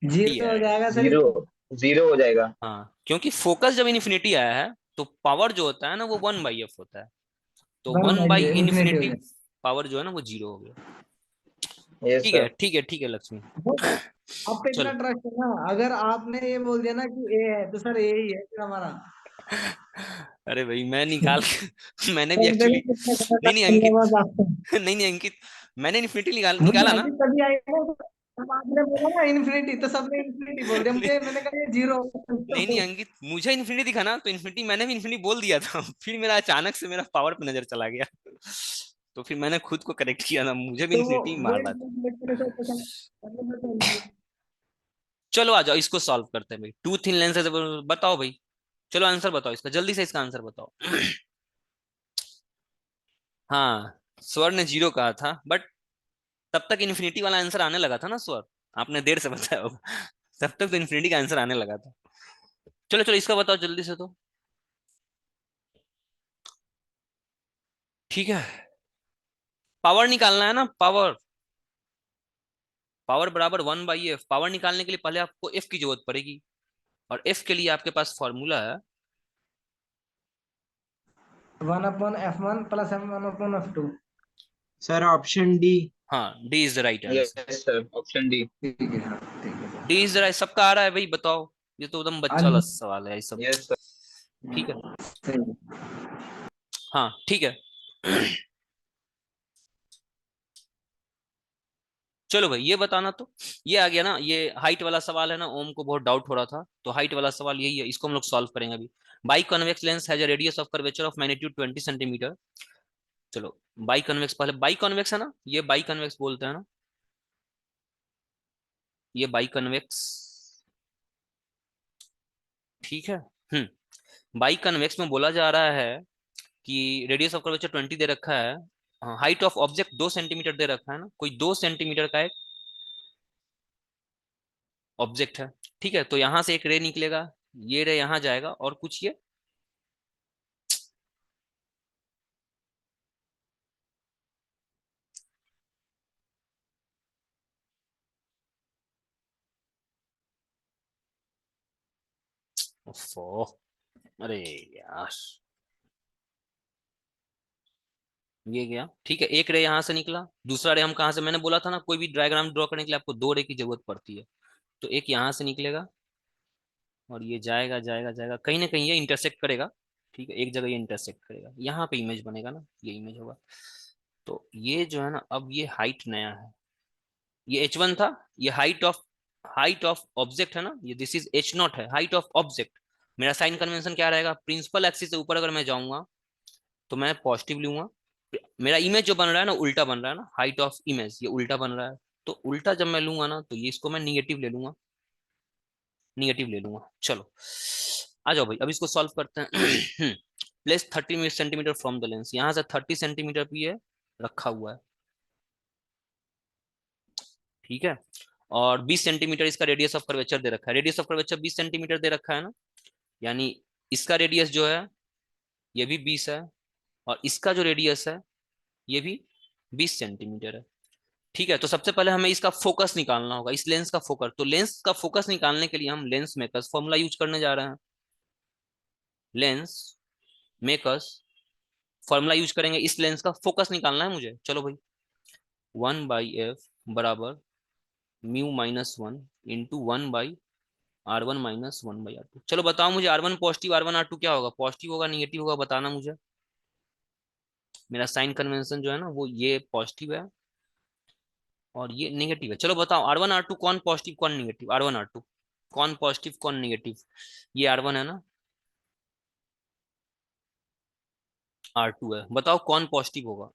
डी जीरो हो आएगा, जाएगा सर जीरो, इसका। जीरो हो जाएगा। हाँ क्योंकि फोकस जब इन्फिनिटी आया है तो पावर जो होता है ना वो 1/f होता है, तो 1 1 बाई बाई इंफिनिटी हो इन्फिनिटी पावर जो है ना वो 0 हो गया। यस ठीक है सर। ठीक है ठीक है लक्ष्मी। जाएगा। आप पे इतना चलो ट्रस्ट है ना, अगर आपने ये बोल दिया ना कि ए है तो सर ए ही है फिर हमारा। अरे भाई मैं निकाल मैंने भी तो देखो एक्चुअली कितना नहीं खतरनाक नहीं अंकित बंदेबाज आप हैं। नहीं नहीं अंकित, मैंने इन्फिनिटी मुझे निकाला ना। हंसी तभी आई ना जब आपने बोला ना इन्फिनिटी, तो सबने इन्फिनिटी बोल दिया, नहीं मुझे मैंने कहा ये जीरो। नहीं नहीं अंकित, मुझे इन्फिनिटी दिखा ना, तो इन्फिनिटी मैंने भी इन्फिनिटी बोल दिया था। फिर मेरा अचानक से मेरा पावर पे नजर चला गया। तो फिर मैंने खुद को करेक्ट किया था, मुझे भी तो वो इन्फिनिटी वो मार रहा था। इन्फिनिटी करने से अच्छा था, मतलब मैं तो चलो आ जाओ, इसको सॉल्व करते हैं भाई। टू थिन लेंस है, बताओ भाई। चलो आंसर बताओ इसका, जल्दी से इसका आंसर बताओ। हाँ, स्वर ने जीरो कहा था, बट तब तक इन्फिनिटी वाला आंसर आने लगा था ना स्वर, आपने देर से बताया होगा। तब तक तो इन्फिनिटी का आंसर आने लगा था। चलो चलो इसका बताओ जल्दी से तो। ठीक है, पावर निकालना है ना, पावर। पावर बराबर 1/f। पावर निकालने के लिए पहले आपको f की जरूरत पड़ेगी, और f के लिए आपके पास फॉर्मूला है। 1/f1 plus m1/f2। Sir option D. हाँ, d is the right answer. Yes sir, option D. ठीक है सर, ठीक है sir. d is the right, सबका आ रहा है भाई, बताओ। ये तो एकदम हाँ बच्चा वाला जी। सवाल है ये सब। Yes sir. ठीक है, सही है। हाँ ठीक है। चलो भाई ये बताना तो, ये आ गया ना, ये हाइट वाला सवाल है ना, ओम को बहुत डाउट हो रहा था, तो हाइट वाला सवाल यही है, इसको हम लोग सॉल्व करेंगे अभी। By convex lens has a radius of curvature of magnitude 20 centimetre. चलो बाई कन्वेक्स, पहले बाई कन्वेक्स है ना, ये बाई कन्वेक्स बोलते हैं ना, ये बाई कन्वेक्स। ठीक है। बाई कन्वेक्स में बोला जा रहा है कि रेडियस ऑफ कर्वेचर 20 दे रखा है, हाइट ऑफ ऑब्जेक्ट 2 सेंटीमीटर दे रखा है ना, कोई 2 सेंटीमीटर का एक ऑब्जेक्ट है। ठीक है, तो यहां से एक रे निकलेगा, ये रे यहां जाएगा, और कुछ ये ओफो, अरे यार, ये गया। ठीक है, एक रे यहां से निकला, दूसरा रे हम कहां से, मैंने बोला था ना कोई भी डायग्राम ड्रॉ करने के लिए आपको दो रे की जरूरत पड़ती है। तो एक यहां से निकलेगा, और ये जाएगा जाएगा जाएगा, कहीं ना कहीं ये इंटरसेक्ट करेगा। ठीक है, एक जगह ये इंटरसेक्ट करेगा, यहाँ पे इमेज बनेगा ना, ये इमेज होगा। तो ये जो है ना, अब ये हाइट नया है, ये h1 था, ये हाइट ऑफ ऑब्जेक्ट है ना, ये दिस इज h0 है, हाइट ऑफ ऑब्जेक्ट। मेरा साइन कन्वेंशन क्या रहेगा, प्रिंसिपल एक्सिस से ऊपर अगर मैं जाऊंगा तो मैं पॉजिटिव लूंगा। मेरा इमेज जो बन रहा है ना, उल्टा बन रहा है ना, हाइट ऑफ इमेज ये उल्टा बन रहा है। तो उल्टा जब मैं लूंगा ना, तो ये इसको मैं निगेटिव ले लूंगा, निगेटिव ले लूंगा। चलो आ जाओ भाई, अब इसको सॉल्व करते हैं। Place 30 centimetre from the lens, यहाँ से 30 सेंटीमीटर पे ये रखा हुआ है। ठीक है, और 20 सेंटीमीटर इसका रेडियस ऑफ कर्वेचर दे रखा है, रेडियस ऑफ कर्वेचर 20 सेंटीमीटर दे रखा है ना, यानी इसका रेडियस जो है ये भी 20 है, और इसका जो रेडियस है ये भी 20 सेंटीमीटर है। ठीक है, तो सबसे पहले हमें इसका फोकस निकालना होगा, इस लेंस का फोकस। तो लेंस का फोकस निकालने के लिए हम लेंस मेकर्स फॉर्मूला यूज करने जा रहे हैं। लेंस मेकर्स फॉर्मूला यूज करेंगे, इस लेंस का फोकस निकालना है मुझे। चलो भाई, 1/f बराबर μ-1 इंटू 1/r1 - 1/r2। चलो बताओ मुझे, R1 पॉजिटिव R1 R2 क्या होगा, पॉजिटिव होगा निगेटिव होगा, बताना मुझे। मेरा साइन कन्वेंशन जो है ना, वो ये पॉजिटिव है और ये नेगेटिव है। चलो बताओ R1 R2 कौन पॉजिटिव कौन निगेटिव, R1 R2 कौन पॉजिटिव कौन निगेटिव। ये R1 है ना, R2 है, बताओ कौन पॉजिटिव होगा।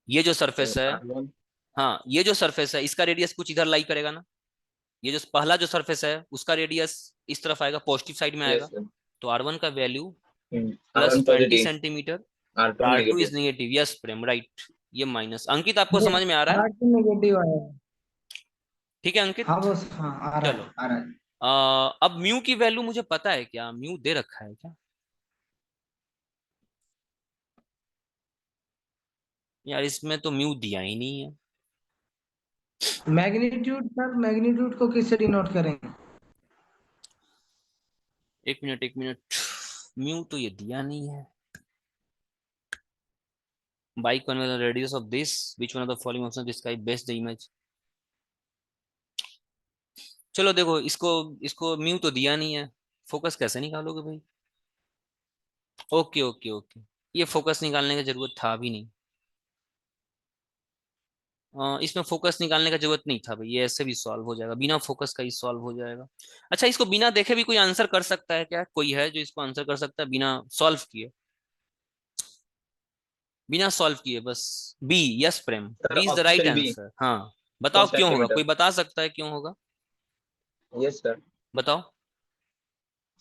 ये जो सरफेस है, R1। हाँ ये जो सरफेस है, इसका रेडियस कुछ इधर लाई करेगा ना, ये जो पहला जो सरफेस है उसका रेडियस इस तरफ आएगा, पॉजिटिव साइड में आएगा। Yes sir. तो R1 का value plus R1 twenty positive, centimetre R2 R2 is negative. Negative. Yes Prem, right. ये माइनस, अंकित आपको ये समझ में आ रहा है? R2 नेगेटिव आया है। ठीक है हाँ अंकित। बस, हाँ आ रहा चलो है, आ रहा है। अब म्यू की वैल्यू मुझे पता है क्या, म्यू दे रखा है क्या यार, इसमें तो म्यू दिया ही नहीं है। मैग्नीट्यूड सर, मैग्नीट्यूड को किससे डिनोट करेंगे? एक मिनट एक मिनट, म्यू तो ये दिया नहीं है। By convection radius of this which one of the following option describe best the image. चलो देखो, इसको इसको म्यू तो दिया नहीं है, फोकस कैसे निकालोगे भाई? ओके ओके ओके, ये फोकस निकालने की जरूरत था भी नहीं। इसमें फोकस निकालने का जरूरत नहीं था भाई, ये ऐसे भी सॉल्व हो जाएगा, बिना फोकस का ही सॉल्व हो जाएगा। अच्छा, इसको बिना देखे भी कोई आंसर कर सकता है क्या? कोई है जो इसको आंसर कर सकता है बिना सॉल्व किए? बिना सॉल्व किए बस B. Yes Prem, sir B is the right option B answer. हाँ बताओ 4 क्यों होगा, सेंटीमीटर। कोई बता सकता है क्यों होगा? Yes sir. बताओ।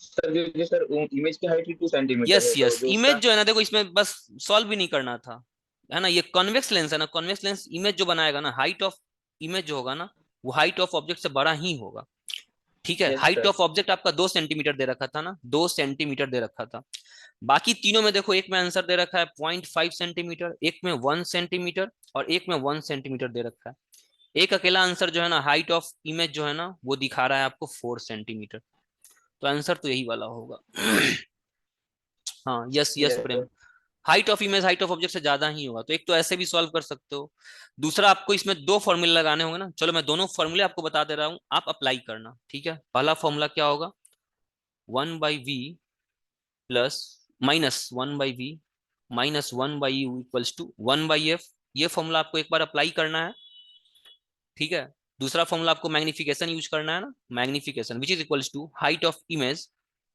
सर क्योंकि सर इमेज की हाइट ही 2 सेंटीमीटर यस है, तो यस, जो इमेज उसका। जो है ना, देखो इसमें बस सॉल्व भी नहीं करना था, है ना? ये कॉन्वेक्स लेंस है ना, कॉन्वेक्स लेंस इमेज जो बनाएगा ना, हाइट ऑफ इमेज जो होगा ना, वो हाइट ऑफ ऑब्जेक्ट से बड़ा ही होगा। ठीक है, yes height sir. Of object आपका 2 सेंटीमीटर दे रखा था ना, 2 सेंटीमीटर दे रखा था। बाकी तीनों में देखो, एक में आंसर दे रखा है 0.5 सेंटीमीटर, एक में 1 सेंटीमीटर, और एक में 1 सेंटीमीटर दे रखा है। एक अकेला आंसर जो है ना, हाइट ऑफ इमेज जो है ना, वो दिखा रहा है आपको 4 सेंटीमीटर। तो आंसर तो यही वाला होगा। हाँ yes yes yes Prem, sir. Height of image height of object से ज्यादा ही होगा। तो एक तो ऐसे भी सॉल्व कर सकते हो, दूसरा आपको इसमें दो फॉर्मूले लगाने होंगे ना। चलो मैं दोनों फॉर्मूले आपको बता दे रहा हूँ, आप अप्लाई करना। ठीक है, पहला फॉर्मूला क्या होगा? 1/v plus minus 1/v minus 1/u equals to 1/f। ये फॉर्मूला आपको एक बार अप्लाई करना है। ठीक है, दूसरा फॉर्मूला आपको मैग्निफिकेशन यूज करना है ना, magnification which is equals to height of image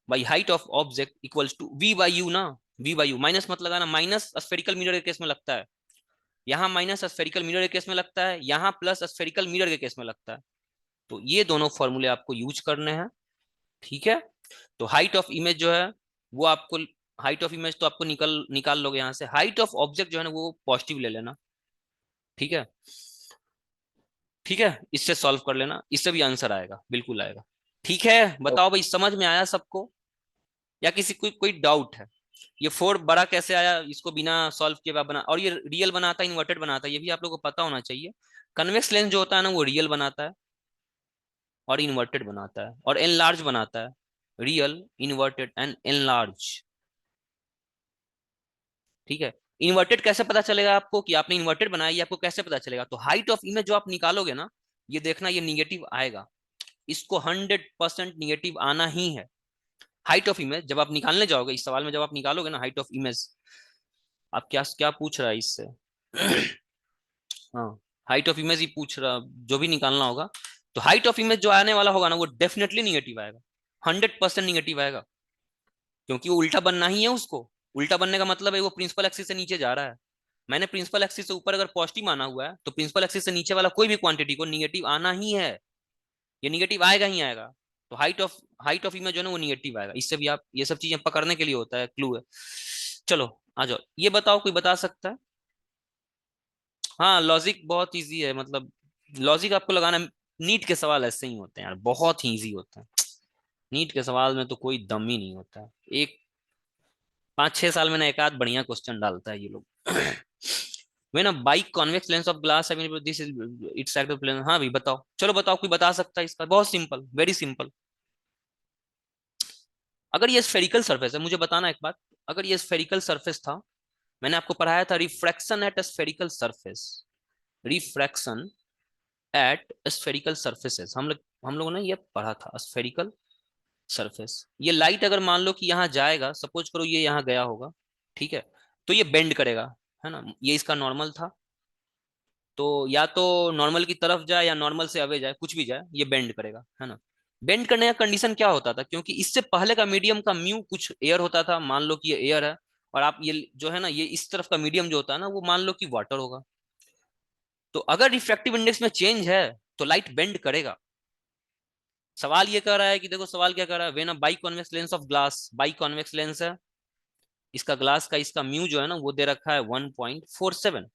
by height of object equals to v/u ना। v/u माइनस मत लगाना, माइनस स्फेरिकल मिरर के केस में लगता है, यहाँ माइनस स्फेरिकल मिरर के केस में लगता है, यहाँ प्लस स्फेरिकल मिरर के केस में लगता है। तो ये दोनों फॉर्मूले आपको यूज करने हैं। ठीक है, तो हाइट ऑफ इमेज जो है वो आपको, हाइट ऑफ इमेज तो आपको निकल निकाल लोगे यहाँ से, हाइट ऑफ ऑब्जेक्ट जो है ना वो पॉजिटिव ले लेना। ठीक है, ठीक है, इससे सॉल्व कर लेना, इससे भी आंसर आएगा, बिल्कुल आएगा। ठीक है, बताओ भाई, समझ में आया सबको या किसी कोई डाउट है? ये 4 बड़ा कैसे आया, इसको बिना सॉल्व किए हुए बना, और ये रियल बनाता है इन्वर्टेड बनाता है, ये भी आप लोगों को पता होना चाहिए। कन्वेक्स लेंस जो होता है ना, वो रियल बनाता है और इन्वर्टेड बनाता है और एनलार्ज बनाता है। Real, inverted and enlarge. ठीक है, इन्वर्टेड कैसे पता चलेगा आपको कि आपने इन्वर्टेड बनाया, ये आपको कैसे पता चलेगा? तो हाइट ऑफ इमेज जो आप निकालोगे ना, ये देखना, ये निगेटिव आएगा, इसको 100% निगेटिव आना ही है। हाइट ऑफ इमेज जब आप निकालने जाओगे, इस सवाल में जब आप निकालोगे ना हाइट ऑफ इमेज, आप क्या क्या पूछ रहा है इससे? हाँ, हाइट ऑफ इमेज ही पूछ रहा, जो भी निकालना होगा। तो हाइट ऑफ इमेज जो आने वाला होगा ना, वो डेफिनेटली निगेटिव आएगा, 100% निगेटिव आएगा, क्योंकि वो उल्टा बनना ही है उसको। उल्टा बनने का मतलब है वो प्रिंसिपल एक्सिस से नीचे जा रहा है। मैंने प्रिंसिपल एक्सिस से ऊपर अगर पॉजिटिव माना हुआ है, तो प्रिंसिपल एक्सिस से नीचे वाला कोई भी क्वांटिटी को निगेटिव आना ही है, ये निगेटिव आएगा ही आएगा। तो हाइट ऑफ इमेज जो है ना, वो निगेटिव आएगा। इससे भी आप, ये सब चीजें पकड़ने के लिए होता है, क्लू है। चलो आ जाओ, ये बताओ, कोई बता सकता है? हाँ, लॉजिक बहुत इजी है, मतलब लॉजिक आपको लगाना, नीट के सवाल ऐसे ही होते हैं यार, बहुत ही इजी होते हैं। नीट के सवाल में तो कोई दम ही नहीं होता है। एक 5-6 साल में ना एक आध बढ़िया क्वेश्चन डालता है ये लोग। वे ना by convex lens of glass, I mean this is its active plane. हाँ भाई बताओ, चलो बताओ, कोई बता सकता है इसका? बहुत सिंपल, वेरी सिंपल। अगर ये स्फेरिकल सरफेस है, मुझे बताना एक बात, अगर ये स्फेरिकल सरफेस था, मैंने आपको पढ़ाया था refraction at spherical surface, refraction at spherical surfaces, हम लोगों ने ये पढ़ा था, स्फेरिकल सरफेस। ये लाइट अगर मान लो कि यहाँ जाएगा, सपोज करो ये यहाँ गया होगा, ठीक है, तो ये बेंड करेगा, है ना? ये इसका नॉर्मल था, तो या तो नॉर्मल की तरफ जाए या नॉर्मल से अवे जाए, कुछ भी जाए, ये बेंड करेगा, है ना? बेंड करने का कंडीशन क्या होता था? क्योंकि इससे पहले का मीडियम का म्यू कुछ एयर होता था, मान लो कि ये एयर है, और आप ये जो है ना, ये इस तरफ का मीडियम जो होता है ना, वो मान लो कि वाटर होगा। तो अगर रिफ्रैक्टिव इंडेक्स में चेंज है, तो लाइट बेंड करेगा। सवाल ये कह रहा है कि देखो, सवाल क्या कह रहा है, when a by convex lens of glass, by convex lens है, इसका ग्लास का इसका म्यू जो है ना, वो दे रखा है 1.47,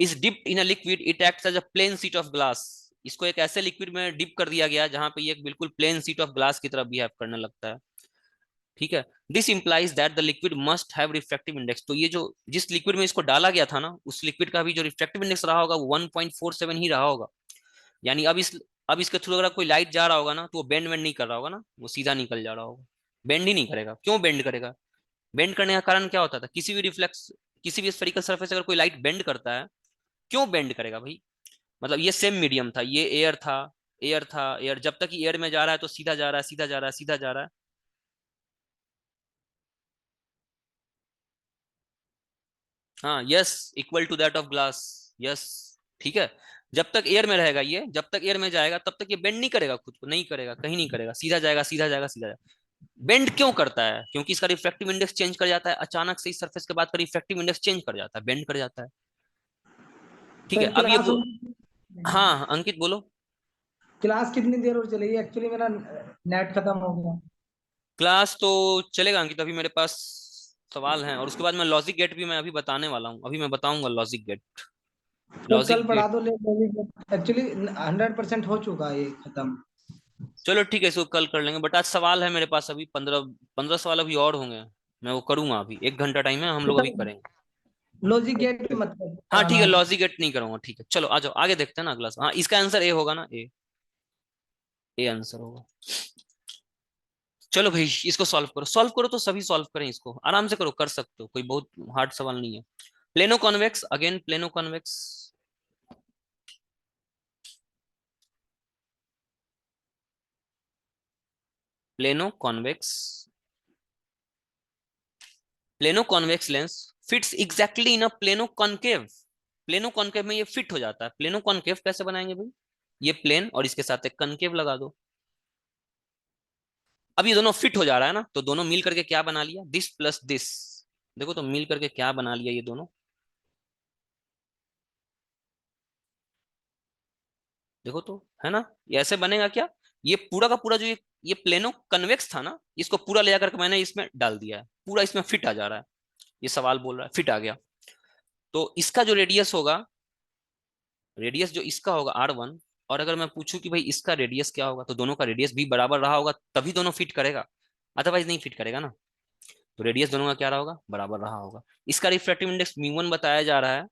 is dipped in a liquid, it acts as a plane sheet of glass. इसको एक ऐसे लिक्विड में डिप कर दिया गया जहां पे ये बिल्कुल प्लेन शीट ऑफ ग्लास की तरह बिहेव करने लगता है। ठीक है, this implies that the liquid must have refractive index. तो ये जो जिस लिक्विड में इसको डाला गया था ना, उस लिक्विड का भी जो रिफ्रैक्टिव इंडेक्स रहा होगा, वो 1.47 ही रहा होगा। यानी अब इसके थ्रू अगर कोई लाइट जा रहा होगा ना, तो वो बेंड वेंड नहीं कर रहा होगा ना, वो सीधा निकल जा रहा होगा, बेंड ही नहीं करेगा। क्यों बेंड करेगा? बेंड करने का कारण क्या होता था? किसी भी स्फेरिकल सरफेस अगर कोई लाइट बेंड करता है, क्यों बेंड करेगा भाई? मतलब ये सेम मीडियम था, ये एयर था, एयर था, एयर, जब तक एयर में जा रहा है तो सीधा जा रहा है, सीधा जा रहा है, सीधा जा रहा है। हाँ, yes, equal to that of glass, yes, ठीक है। जब तक एयर में रहेगा, ये जब तक एयर में जाएगा तब तक ये बेंड नहीं करेगा, खुद को नहीं करेगा, कहीं नहीं करेगा, सीधा जाएगा, सीधा जाएगा, सीधा जाएगा। बेंड क्यों करता है? क्योंकि इसका रिफ्रैक्टिव इंडेक्स चेंज कर जाता है, अचानक से इस सरफेस के बाद का रिफ्रैक्टिव इंडेक्स चेंज कर जाता है, बेंड कर जाता है। ठीक है, सर अब ये क्लास हाँ अंकित बोलो। क्लास कितनी देर और चलेगी? एक्चुअली मेरा नेट खत्म हो गया। क्लास तो चलेगा अंकित, अभी मेरे पास सवाल हैं, और उसके बाद मैं लॉजिक गेट भी मैं अभी बताने वाला हूँ, अभी मैं बताऊंगा लॉजिक गेट। तो कल लॉजिक पढ़ा गेट, दो ले। एक्चुअली 100% हो चुका है ये खत्म। चलो ठीक है, इसको कल कर लेंगे, बट आज सवाल है मेरे पास अभी 15 सवाल अभी और होंगे। मैं वो करूंगा, अभी 1 घंटा टाइम है, हम लोग अभी करेंगे। लॉजिक गेट भी मत हाँ ठीक कराना। है, लॉजिक गेट नहीं करूंगा, ठीक है, चलो आ जाओ आगे देखते हैं ना अगला। हाँ, इसका आंसर ए होगा ना, ए, ए आंसर होगा। चलो भाई, इसको सॉल्व करो, सॉल्व करो तो सभी सॉल्व करें, इसको आराम से करो, कर सकते हो, कोई बहुत हार्ड सवाल नहीं है। Plano convex, again plano convex, plano convex, plano convex lens fits exactly इन अ प्लेनो कॉन्केव। प्लेनो कॉन्केव में ये फिट हो जाता है। प्लेनो कॉन्केव कैसे बनाएंगे भाई? ये प्लेन और इसके साथ एक कॉन्केव लगा दो। अब ये दोनों फिट हो जा रहा है ना, तो दोनों मिल करके क्या बना लिया, दिस प्लस दिस। देखो तो मिल करके क्या बना लिया ये दोनों, देखो तो, है ना? ये ऐसे बनेगा क्या? ये पूरा का पूरा जो ये प्लेनो कन्वेक्स था ना, इसको पूरा ले जाकर के मैंने इसमें डाल दिया है, पूरा इसमें फिट आ जा रहा है। ये सवाल बोल रहा है फिट आ गया, तो इसका जो रेडियस होगा, रेडियस जो इसका होगा R1, और अगर मैं पूछूं कि भाई इसका रेडियस क्या होगा, तो दोनों का रेडियस भी बराबर रहा होगा, तभी दोनों फिट करेगा, अदरवाइज नहीं फिट करेगा ना। तो रेडियस दोनों का क्या रहा होगा, बराबर रहा होगा। इसका रिफ्रैक्टिव इंडेक्स म्यू 1 बताया जा रहा है,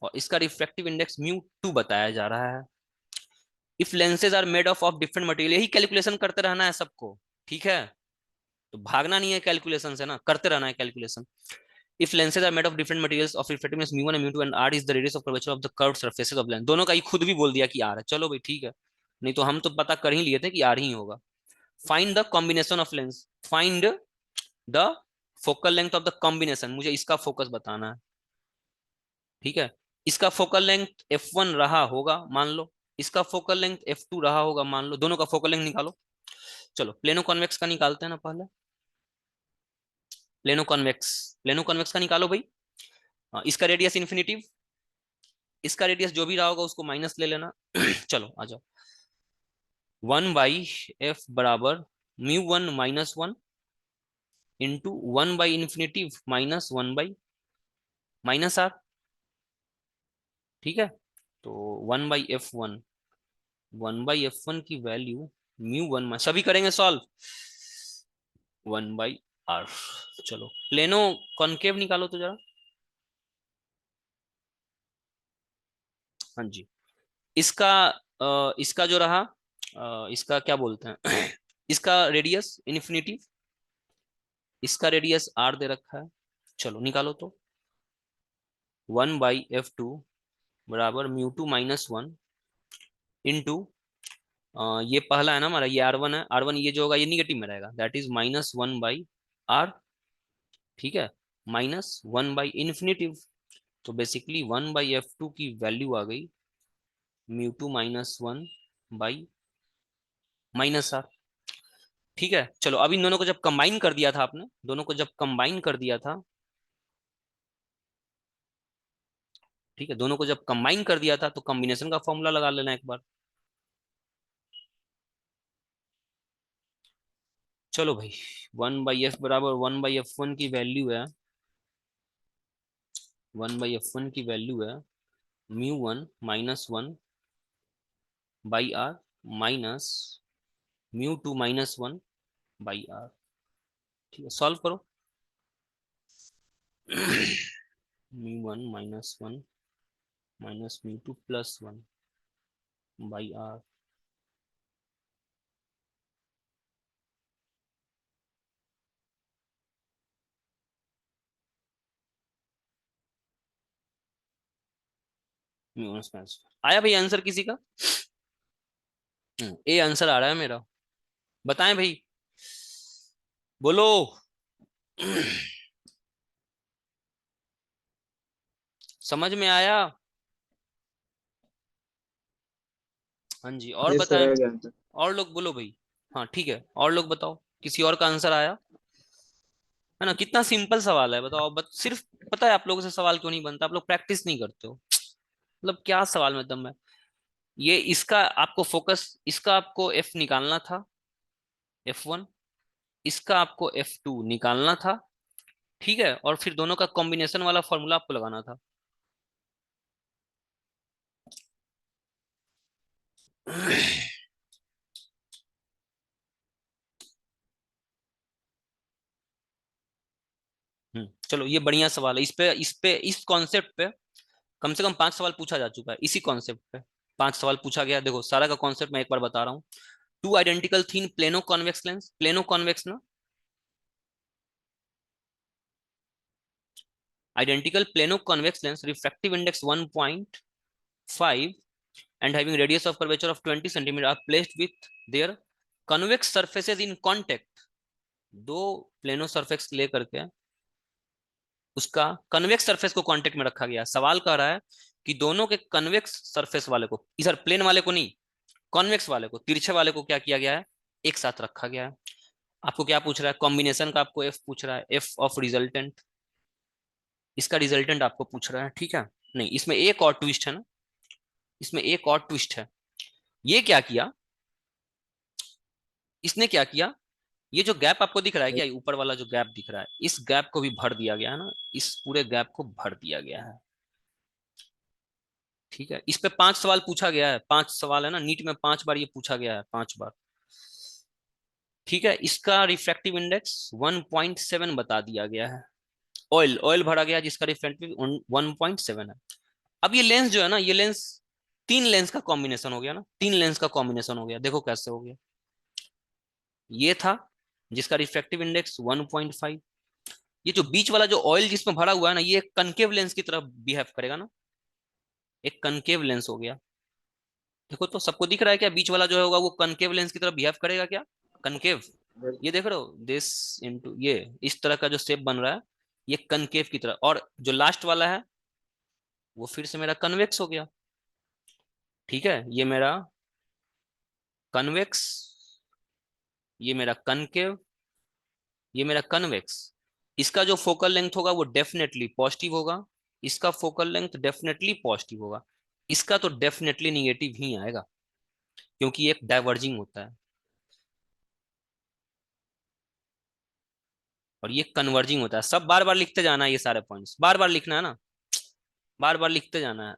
और इसका रिफ्रैक्टिव इंडेक्स म्यू 2 बताया जा रहा है। If lenses are made of different material, यही कैलकुलेशन करते रहना है सबको, ठीक है? तो भागना नहीं है कैलकुलेशन से ना, करते रहना है calculation. If lenses are made of different materials of refractiveness mu1 and mu2 and r is the radius of curvature of the curved surfaces of lens, दोनों का ही खुद भी बोल दिया कि r है, चलो भाई ठीक है, नहीं तो हम तो पता कर ही लिए थे कि r ही होगा। Find the combination of lens, find the focal length of the combination, मुझे इसका फोकस बताना है, ठीक है? इसका फोकल लेंथ f1 रहा होगा मान लो, इसका फोकल लेंथ f2 रहा होगा मान लो, दोनों का फोकल लेंथ निकालो। चलो प्लेनो कॉन्वेक्स का निकालते हैं ना पहले, प्लेनो कॉन्वेक्स, प्लेनो कॉन्वेक्स का निकालो भाई। इसका रेडियस इन्फिनिटिव, इसका रेडियस जो भी रहा होगा उसको माइनस ले लेना। चलो आ जाओ, 1/f बराबर μ1 - 1 इंटू 1/∞ -1/-r, ठीक है? तो 1/f1, 1/f1 की वैल्यू μ1, सभी करेंगे सॉल्व, 1/r। चलो प्लेनो कॉन्केव निकालो तो जरा, हाँ जी। इसका इसका जो रहा, इसका क्या बोलते हैं, इसका रेडियस इन्फिनिटी, इसका रेडियस r दे रखा है, चलो निकालो तो, 1/f2 बराबर μ2 - 1 इंटू, ये पहला है ना हमारा, ये R1 है, R1 ये जो होगा ये निगेटिव में रहेगा, दैट इज -1/r, ठीक है, -1/∞, तो बेसिकली 1/f2 की वैल्यू आ गई μ2 - 1/-r, ठीक है? चलो अब इन दोनों को जब कंबाइन कर दिया था आपने, दोनों को जब कंबाइन कर दिया था, ठीक है, दोनों को जब कंबाइन कर दिया था तो कॉम्बिनेशन का फॉर्मूला लगा लेना एक बार। चलो भाई, 1/f बराबर 1/f1 की वैल्यू है, 1/f1 की वैल्यू है μ1 - 1/r माइनस μ2 - 1/r, ठीक है, सॉल्व करो। μ1 - 1 माइनस μ2 + 1/r, म्यू स्क्वायर। आया भाई आंसर किसी का? ए आंसर आ रहा है मेरा, बताएं भाई, बोलो। समझ में आया? हाँ जी, और यस सर, बताएं, आ गया आंसर। और लोग बोलो भाई। हाँ ठीक है, और लोग बताओ, किसी और का आंसर आया है ना? कितना सिंपल सवाल है बताओ, सिर्फ पता है आप लोगों से सवाल क्यों नहीं बनता? आप लोग प्रैक्टिस नहीं करते हो। मतलब क्या सवाल में दम है? ये इसका आपको फोकस, इसका आपको एफ निकालना था, F1, इसका आपको F2 निकालना था, ठीक है, और फिर दोनों का कॉम्बिनेशन वाला फॉर्मूला आपको लगाना था। चलो ये बढ़िया सवाल है, इस पे इस कॉन्सेप्ट पे कम से कम 5 सवाल पूछा जा चुका है, इसी कॉन्सेप्ट पे 5 सवाल पूछा गया। देखो सारा का कॉन्सेप्ट मैं एक बार बता रहा हूँ। Two identical thin plano convex lens, plano convex ना, identical plano convex lens, refractive index 1.5 and having radius of curvature of 20 centimeter are placed with their convex surfaces in contact। दो प्लेनो सरफेस ले करके उसका convex surface को contact में रखा गया। सवाल कह रहा है कि दोनों के कन्वेक्स सरफेस वाले को, इधर प्लेन वाले को नहीं, कॉन्वेक्स वाले को, तिरछे वाले को क्या किया गया है, एक साथ रखा गया है। आपको क्या पूछ रहा है? कॉम्बिनेशन का आपको एफ पूछ रहा है, एफ ऑफ रिजल्टेंट, इसका रिजल्टेंट आपको पूछ रहा है, ठीक है। नहीं, इसमें एक और ट्विस्ट है ना, इसमें एक और ट्विस्ट है। ये क्या किया, इसने क्या किया, ये जो गैप आपको दिख रहा है क्या, ऊपर वाला जो गैप दिख रहा है, इस गैप को भी भर दिया गया है ना, इस पूरे गैप को भर दिया गया है, ठीक है। इस पे 5 सवाल पूछा गया है, 5 सवाल है ना, नीट में 5 बार ये पूछा गया है, 5 बार, ठीक है। इसका रिफ्रैक्टिव इंडेक्स 1.7 बता दिया गया है, ऑयल ऑयल भरा गया जिसका रिफ्रैक्टिव 1.7 है। अब ये लेंस जो है ना, ये लेंस तीन लेंस का कॉम्बिनेशन हो गया ना, तीन लेंस का कॉम्बिनेशन हो गया। देखो कैसे हो गया, ये था जिसका रिफ्रैक्टिव इंडेक्स 1.5, ये जो बीच वाला जो ऑयल जिसमें भरा हुआ है ना, ये एक कनकेव लेंस की तरफ बिहेव करेगा ना, एक कनकेव लेंस हो गया। देखो तो सबको दिख रहा है क्या, बीच वाला जो होगा वो कनकेव लेंस की तरफ बिहेव करेगा क्या, कनकेव। ये देख रहे हो, दिस इनटू ये, इस तरह का जो शेप बन रहा है, ये कनकेव की तरह। और जो लास्ट वाला है वो फिर से मेरा कन्वेक्स हो गया, ठीक है। ये मेरा कन्वेक्स, ये मेरा कनकेव, ये मेरा कन्वेक्स। इसका जो फोकल लेंथ होगा वो डेफिनेटली पॉजिटिव होगा, इसका फोकल लेंथ डेफिनेटली पॉजिटिव होगा, इसका तो डेफिनेटली निगेटिव ही आएगा क्योंकि एक डाइवर्जिंग होता है और ये कन्वर्जिंग होता है। सब बार बार लिखते जाना है, ये सारे पॉइंट्स बार बार लिखना है ना, बार बार लिखते जाना है।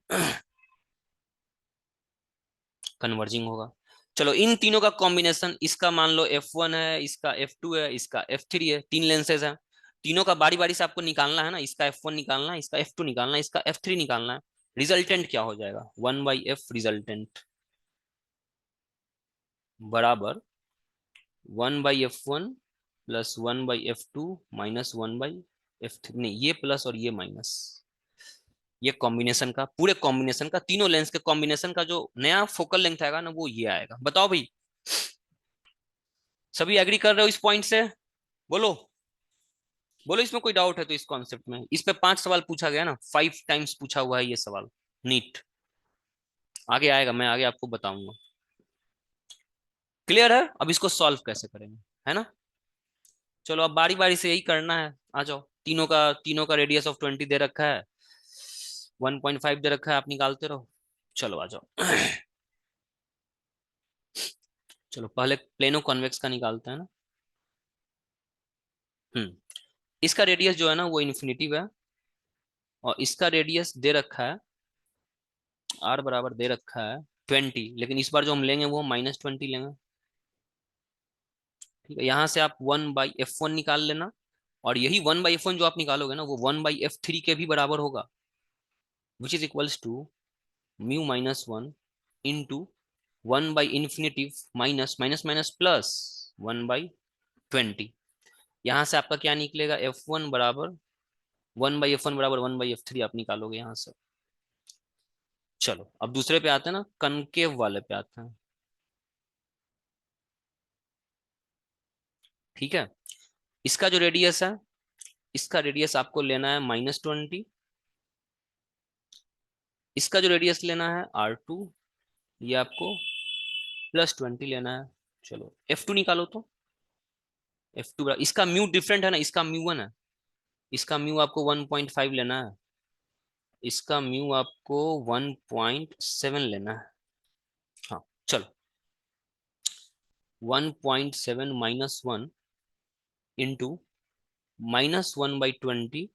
कन्वर्जिंग होगा। चलो इन तीनों का कॉम्बिनेशन, इसका मान लो F1 है, इसका F2 है, इसका F3 है, तीन लेंसेज है, तीनों का बारी बारी से आपको निकालना है ना, इसका F1 निकालना है, इसका F2 निकालना है, इसका F3 निकालना है। रिजल्टेंट क्या हो जाएगा, 1/f रिजल्टेंट बराबर 1/f1 plus 1/f2 minus 1/f3, नहीं ये प्लस और ये माइनस, ये कॉम्बिनेशन का, पूरे कॉम्बिनेशन का, तीनों लेंस के कॉम्बिनेशन का जो नया फोकल लेंथ आएगा ना, वो ये आएगा। बताओ भाई, सभी एग्री कर रहे हो इस पॉइंट से? बोलो, बोलो इसमें कोई डाउट है तो। इस कॉन्सेप्ट में इस पे 5 सवाल पूछा गया ना, 5 टाइम्स पूछा हुआ है ये सवाल, नीट। आगे आएगा, मैं आगे आपको बताऊंगा। क्लियर है? अब इसको सॉल्व कैसे करेंगे, है ना। चलो अब बारी बारी से यही करना है, आ जाओ। तीनों का रेडियस ऑफ 20 दे रखा है, 1.5 दे रखा है, आप निकालते रहो। चलो आ जाओ। चलो पहले प्लेनो कॉन्वेक्स का निकालते हैं ना। इसका रेडियस जो है ना वो इन्फिनिटिव है, और इसका रेडियस दे रखा है, आर बराबर दे रखा है 20, लेकिन इस बार जो हम लेंगे वो -20 लेंगे, ठीक है। यहाँ से आप 1/f1 निकाल लेना, और यही 1/f1 जो आप निकालोगे ना, वो 1/f3 के भी बराबर होगा, which is equals to μ-1 into infinitive minus minus minus plus 1/20। यहाँ से आपका क्या निकलेगा, f1 बराबर 1/f1 बराबर 1/f3 आप निकालोगे यहाँ से। चलो अब दूसरे पे आते हैं ना, कनकेव वाले पे आते हैं। ठीक है, इसका जो रेडियस है, इसका रेडियस आपको लेना है -20, इसका जो रेडियस लेना है R2, ये आपको +20 लेना है। चलो F2 निकालो तो। F2 इसका म्यू डिफरेंट है ना, इसका म्यू 1 है, इसका म्यू आपको 1.5 लेना है, इसका म्यू आपको 1.7 लेना है। हाँ चलो, 1.7 -1 इंटू -1/20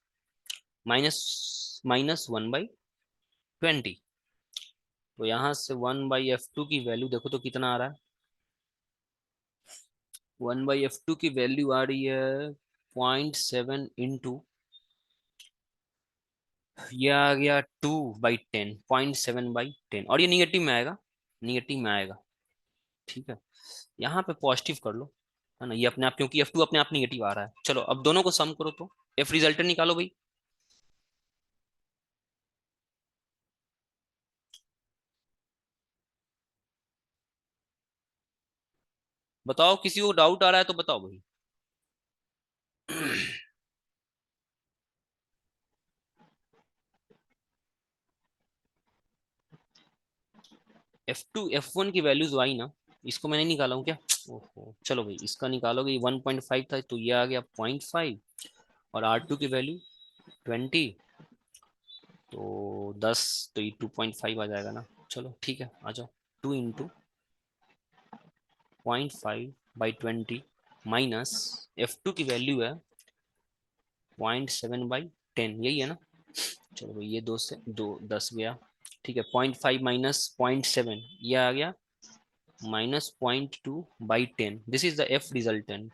-1/20, तो यहाँ से 1/F2 की वैल्यू देखो तो कितना आ रहा है। 1/F2 की वैल्यू आ रही है 0.7 इंटू, ये आ गया 2/10, 0.7/10, और ये निगेटिव में आएगा, निगेटिव में आएगा। ठीक है, यहाँ पे पॉजिटिव कर लो, है ना, ये अपने आप, क्योंकि F2 अपने आप निगेटिव आ रहा है। चलो अब दोनों को सम करो तो F रिजल्टेंट निकालो भाई। बताओ, किसी को डाउट आ रहा है तो बताओ भाई। F2 F1 की वैल्यूज आई ना, इसको मैंने निकाला हूँ क्या? ओहो, चलो भाई इसका निकालोगे, 1.5 था तो ये आ गया 0.5, और R2 की वैल्यू 20, तो 10, तो ये 2.5 आ जाएगा ना। चलो ठीक है, आ जाओ। 2 इंटू 0.5/20 माइनस F2 की वैल्यू है 0.7/10, यही है ना। चलो भाई ये 2 से 2 10 गया। ठीक है, 0.5 माइनस 0.7, ये आ गया -0.2/10। This is the F resultant.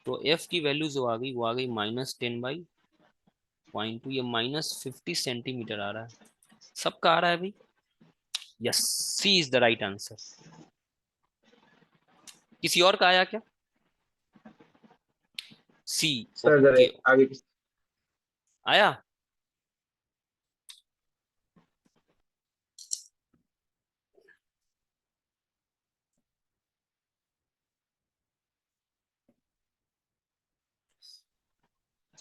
तो F की वैल्यू जो आ गई वो आ गई -10/0.2, ये -50 सेंटीमीटर आ रहा है। सबका आ रहा है भाई? Yes, C is the right answer. किसी और का आया क्या? सी, सर जरा ओके, आगे आया।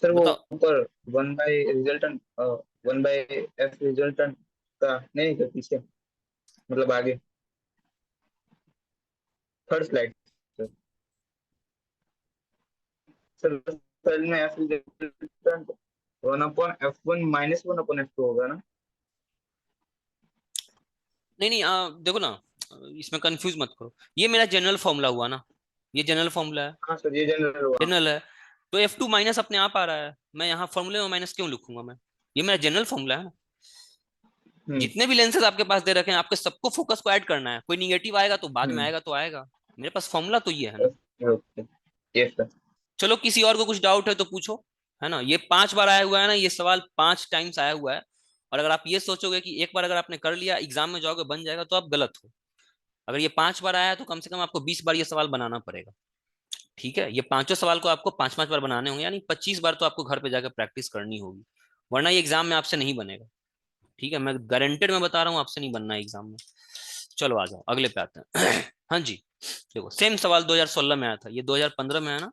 सर वो बताओ। ऊपर 1/F रिजल्टेंट का नहीं, सर पीछे, मतलब आगे, third slide. Sir sir sir में F रिजल्टेंट 1/F1 -1/F2 होगा ना? नहीं नहीं, देखो ना, इसमें कंफ्यूज मत करो, ये मेरा जनरल फॉर्मूला हुआ ना, ये जनरल फॉर्मूला है, हाँ सर, ये जनरल हुआ। जनरल है। तो F2 माइनस अपने आप आ रहा है, मैं यहाँ फॉर्मूले में माइनस क्यों लिखूंगा मैं? ये मेरा जनरल फॉर्मूला है ना। हम्म। जितने भी लेंसेज आपके पास दे रखे हैं, आपके सबको फोकस को ऐड करना है, कोई निगेटिव आएगा तो बाद में हम्म। आएगा तो आएगा, मेरे पास फॉर्मूला तो ये है ना। Okay, yes sir. चलो किसी और को कुछ डाउट है तो पूछो, है ना। ये 5 बार आया हुआ है ना, ये सवाल 5 टाइम्स आया हुआ है, और अगर आप ये सोचोगे कि एक बार अगर आपने कर लिया एग्जाम में जाओगे बन जाएगा, तो आप गलत हो। अगर ये 5 बार आया है तो कम से कम आपको 20 बार ये सवाल बनाना पड़ेगा। ठीक है, ये पांचों सवाल को आपको 5-5 बार बनाने होंगे, यानी 25 बार तो आपको घर पे जाकर प्रैक्टिस करनी होगी, वरना ये एग्जाम में आपसे नहीं बनेगा। ठीक है, मैं गारंटेड में बता रहा हूँ, आपसे नहीं बनना है एग्जाम में। चलो आ जाओ, अगले पे आते हैं। हाँ जी, देखो सेम सवाल 2016 में आया था, ये 2015 में है ना,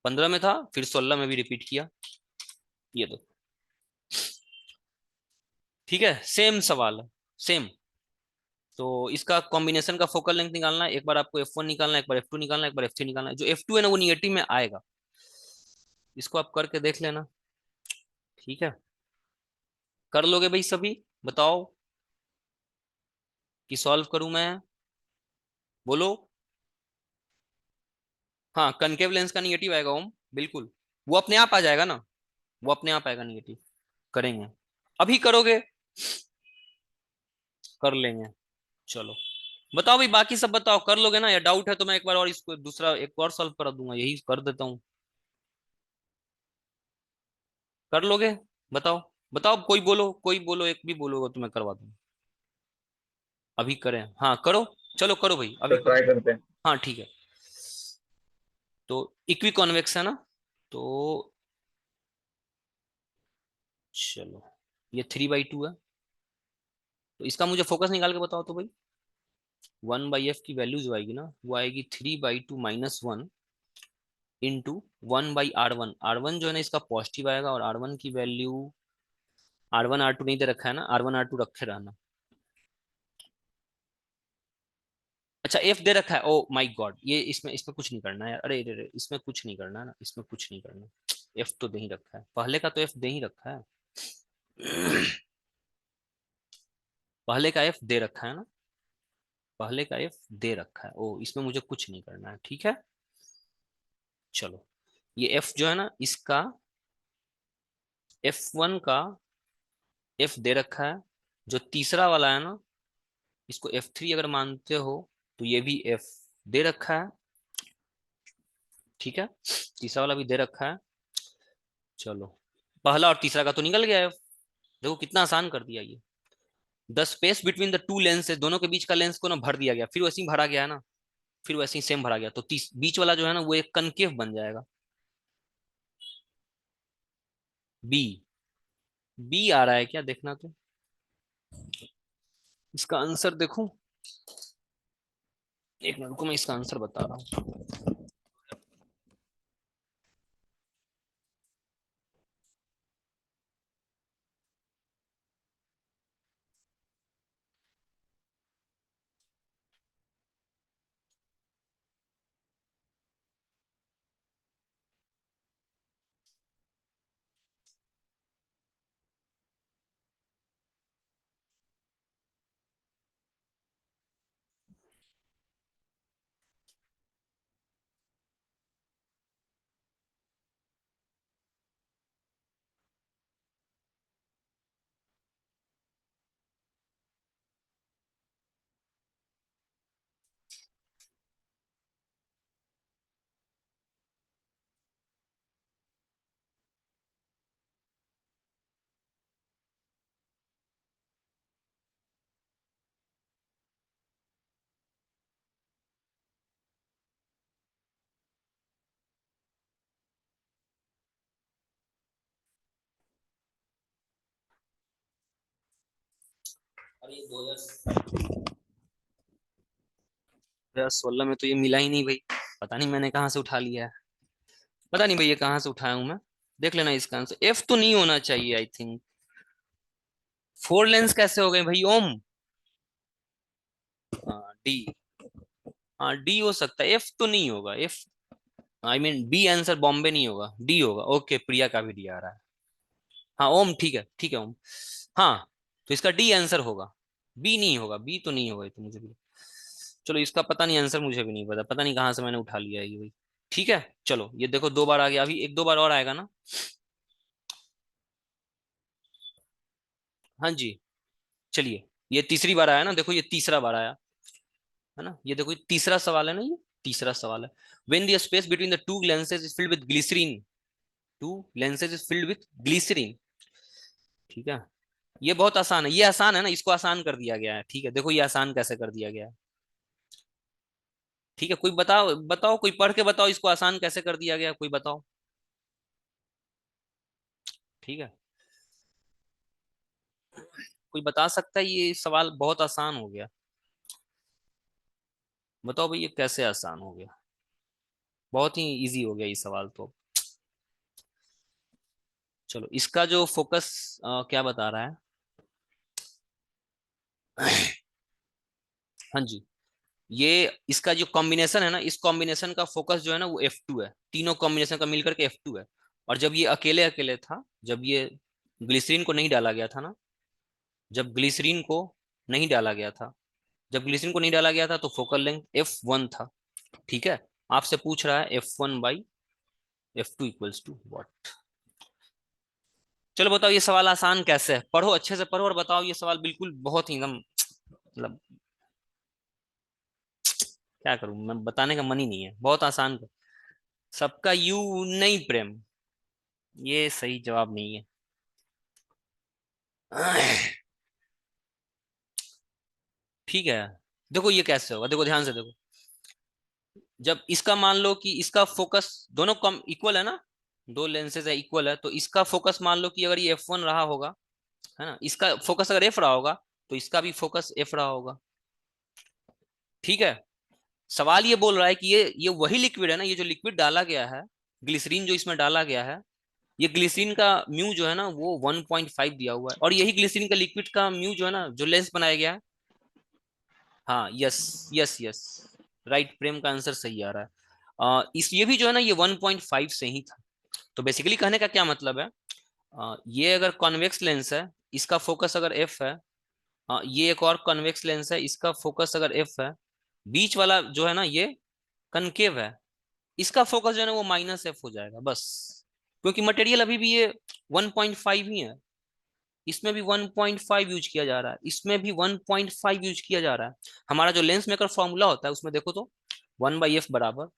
15 में था, फिर 16 में भी रिपीट किया, ये दो। ठीक है, सेम सवाल है, सेम। तो इसका कॉम्बिनेशन का फोकल लेंथ निकालना है, एक बार आपको F1 निकालना है, एक बार F2 निकालना है, एक बार F3 निकालना है। जो F2 है ना वो निगेटिव में आएगा, इसको आप करके देख लेना। ठीक है, कर लोगे भाई सभी? बताओ कि सॉल्व करूं मैं? बोलो। हाँ, कनकेव लेंस का निगेटिव आएगा ओम, बिल्कुल, वो अपने आप आ जाएगा ना, वो अपने आप आएगा निगेटिव। करेंगे, अभी करोगे? कर लेंगे। चलो बताओ भाई, बाकी सब बताओ, कर लोगे ना, या डाउट है तो मैं एक बार और इसको दूसरा एक और सॉल्व करा दूंगा, यही कर देता हूँ। कर लोगे? बताओ, बताओ, कोई बोलो, कोई बोलो, एक भी बोलोगे तो मैं करवा दूंगा। अभी करें? हाँ करो, चलो करो भाई, अभी सर करो। ट्राई करते हैं। हाँ ठीक है, तो इक्वी कॉन्वेक्स है ना, तो चलो, ये 3/2 है, तो इसका मुझे फोकस निकाल के बताओ तो भाई। 1/f की वैल्यू जो आएगी ना वो आएगी 3/2 - 1 इंटू 1/r1। r1 जो है ना इसका पॉजिटिव आएगा, और r1 की वैल्यू r1 r2 नहीं दे रखा है ना, r1 r2 रखे रहना। अच्छा एफ दे रखा है, ओ माय गॉड, ये इसमें इसमें कुछ नहीं करना है यार, अरे अरे अरे, इसमें कुछ नहीं करना है ना, इसमें कुछ नहीं करना। एफ तो दे ही रखा है, पहले का तो एफ दे ही रखा है। पहले का एफ दे रखा है ना, पहले का एफ दे रखा है, ओ इसमें मुझे कुछ नहीं करना है, ठीक है। चलो ये एफ जो है ना इसका F1 का एफ दे रखा है, जो तीसरा वाला है ना इसको F3 अगर मानते हो तो ये भी एफ दे रखा है, ठीक है, तीसरा वाला भी दे रखा है। चलो पहला और तीसरा का तो निकल गया एफ, देखो कितना आसान कर दिया ये। The space between the two lenses, दोनों के बीच का लेंस को ना भर दिया गया, फिर वैसे ही भरा गया है ना, फिर वैसे ही सेम भरा गया, तो बीच वाला जो है ना वो एक कनकेव बन जाएगा। बी, बी आ रहा है क्या देखना, तो इसका आंसर देखो, एक मिनट को मैं इसका आंसर बता रहा हूँ। अरे 2016 में तो ये मिला ही नहीं भाई, पता नहीं मैंने कहाँ से उठा लिया है, पता नहीं भाई ये कहाँ से उठाया हूं मैं। देख लेना इसका आंसर, एफ तो नहीं होना चाहिए आई थिंक। फोर लेंस कैसे हो गए भाई ओम, डी, हाँ डी हो सकता है, एफ तो नहीं होगा, F I mean B answer, Bombay नहीं होगा, डी होगा। ओके प्रिया का भी डी आ रहा है, हाँ ओम ठीक है ओम, हाँ तो इसका डी आंसर होगा, बी नहीं होगा, बी तो नहीं होगा ये तो मुझे भी। चलो इसका पता नहीं आंसर, मुझे भी नहीं पता, पता नहीं कहाँ से मैंने उठा लिया है ये भाई। ठीक है चलो ये देखो दो बार आ गया, अभी एक दो बार और आएगा ना। हाँ जी चलिए, ये तीसरी बार आया ना, देखो ये तीसरा बार आया है ना, ये देखो ये तीसरा सवाल है ना, ये तीसरा सवाल है। When the space between the two lenses is filled with glycerine, two lenses is filled with glycerine, ठीक है। ये बहुत आसान है, ये आसान है ना, इसको आसान कर दिया गया है, ठीक है। देखो ये आसान कैसे कर दिया गया है, ठीक है। कोई बताओ बताओ, कोई पढ़ के बताओ इसको आसान कैसे कर दिया गया, कोई बताओ, ठीक है। कोई बता सकता है, ये सवाल बहुत आसान हो गया, बताओ भाई ये कैसे आसान हो गया, बहुत ही इजी हो गया ये सवाल तो। चलो इसका जो फोकस क्या बता रहा है, हाँ जी, ये इसका जो कॉम्बिनेशन है ना, इस कॉम्बिनेशन का फोकस जो है ना वो F2 है, तीनों कॉम्बिनेशन का मिलकर के F2 है। और जब ये अकेले अकेले था, जब ये ग्लिसरीन को नहीं डाला गया था ना, जब ग्लिसरीन को नहीं डाला गया था, जब ग्लिसरीन को नहीं डाला गया था तो फोकल लेंथ F1 था, ठीक है। आपसे पूछ रहा है F1/F2 इक्वल्स टू व्हाट। चलो बताओ ये सवाल आसान कैसे है, पढ़ो अच्छे से पढ़ो और बताओ ये सवाल बिल्कुल बहुत ही एकदम, मतलब क्या करूं मैं, बताने का मन ही नहीं है, बहुत आसान। सबका यू नहीं प्रेम, ये सही जवाब नहीं है। ठीक है देखो ये कैसे होगा, देखो ध्यान से देखो, जब इसका मान लो कि इसका फोकस दोनों कम इक्वल है ना, दो लेंसेज है इक्वल है, तो इसका फोकस मान लो कि अगर ये F1 रहा होगा, है ना, इसका फोकस अगर F रहा होगा, तो इसका भी फोकस एफ रहा होगा। ठीक है, सवाल ये बोल रहा है कि ये वही लिक्विड है ना, ये जो लिक्विड डाला गया है, ग्लिसरीन जो इसमें डाला गया है, ये ग्लिसरीन का म्यू जो है ना वो 1.5 दिया हुआ है, और यही ग्लिसरीन का लिक्विड का म्यू जो है ना जो लेंस बनाया गया है। हाँ, यस यस यस, राइट, प्रेम का आंसर सही आ रहा है। इस ये भी जो है ना ये 1.5 से ही था। तो बेसिकली कहने का क्या मतलब है, ये अगर कॉन्वेक्स लेंस है, इसका फोकस अगर एफ है, ये एक और कॉन्वेक्स लेंस है, इसका फोकस अगर एफ है, बीच वाला जो है ना ये कनकेव है, इसका फोकस जो है ना वो माइनस एफ हो जाएगा बस, क्योंकि मटेरियल अभी भी ये 1.5 ही है। इसमें भी 1.5 यूज किया जा रहा है, इसमें भी 1.5 यूज किया जा रहा है। हमारा जो लेंस मेकर फॉर्मूला होता है उसमें देखो तो 1/f बराबर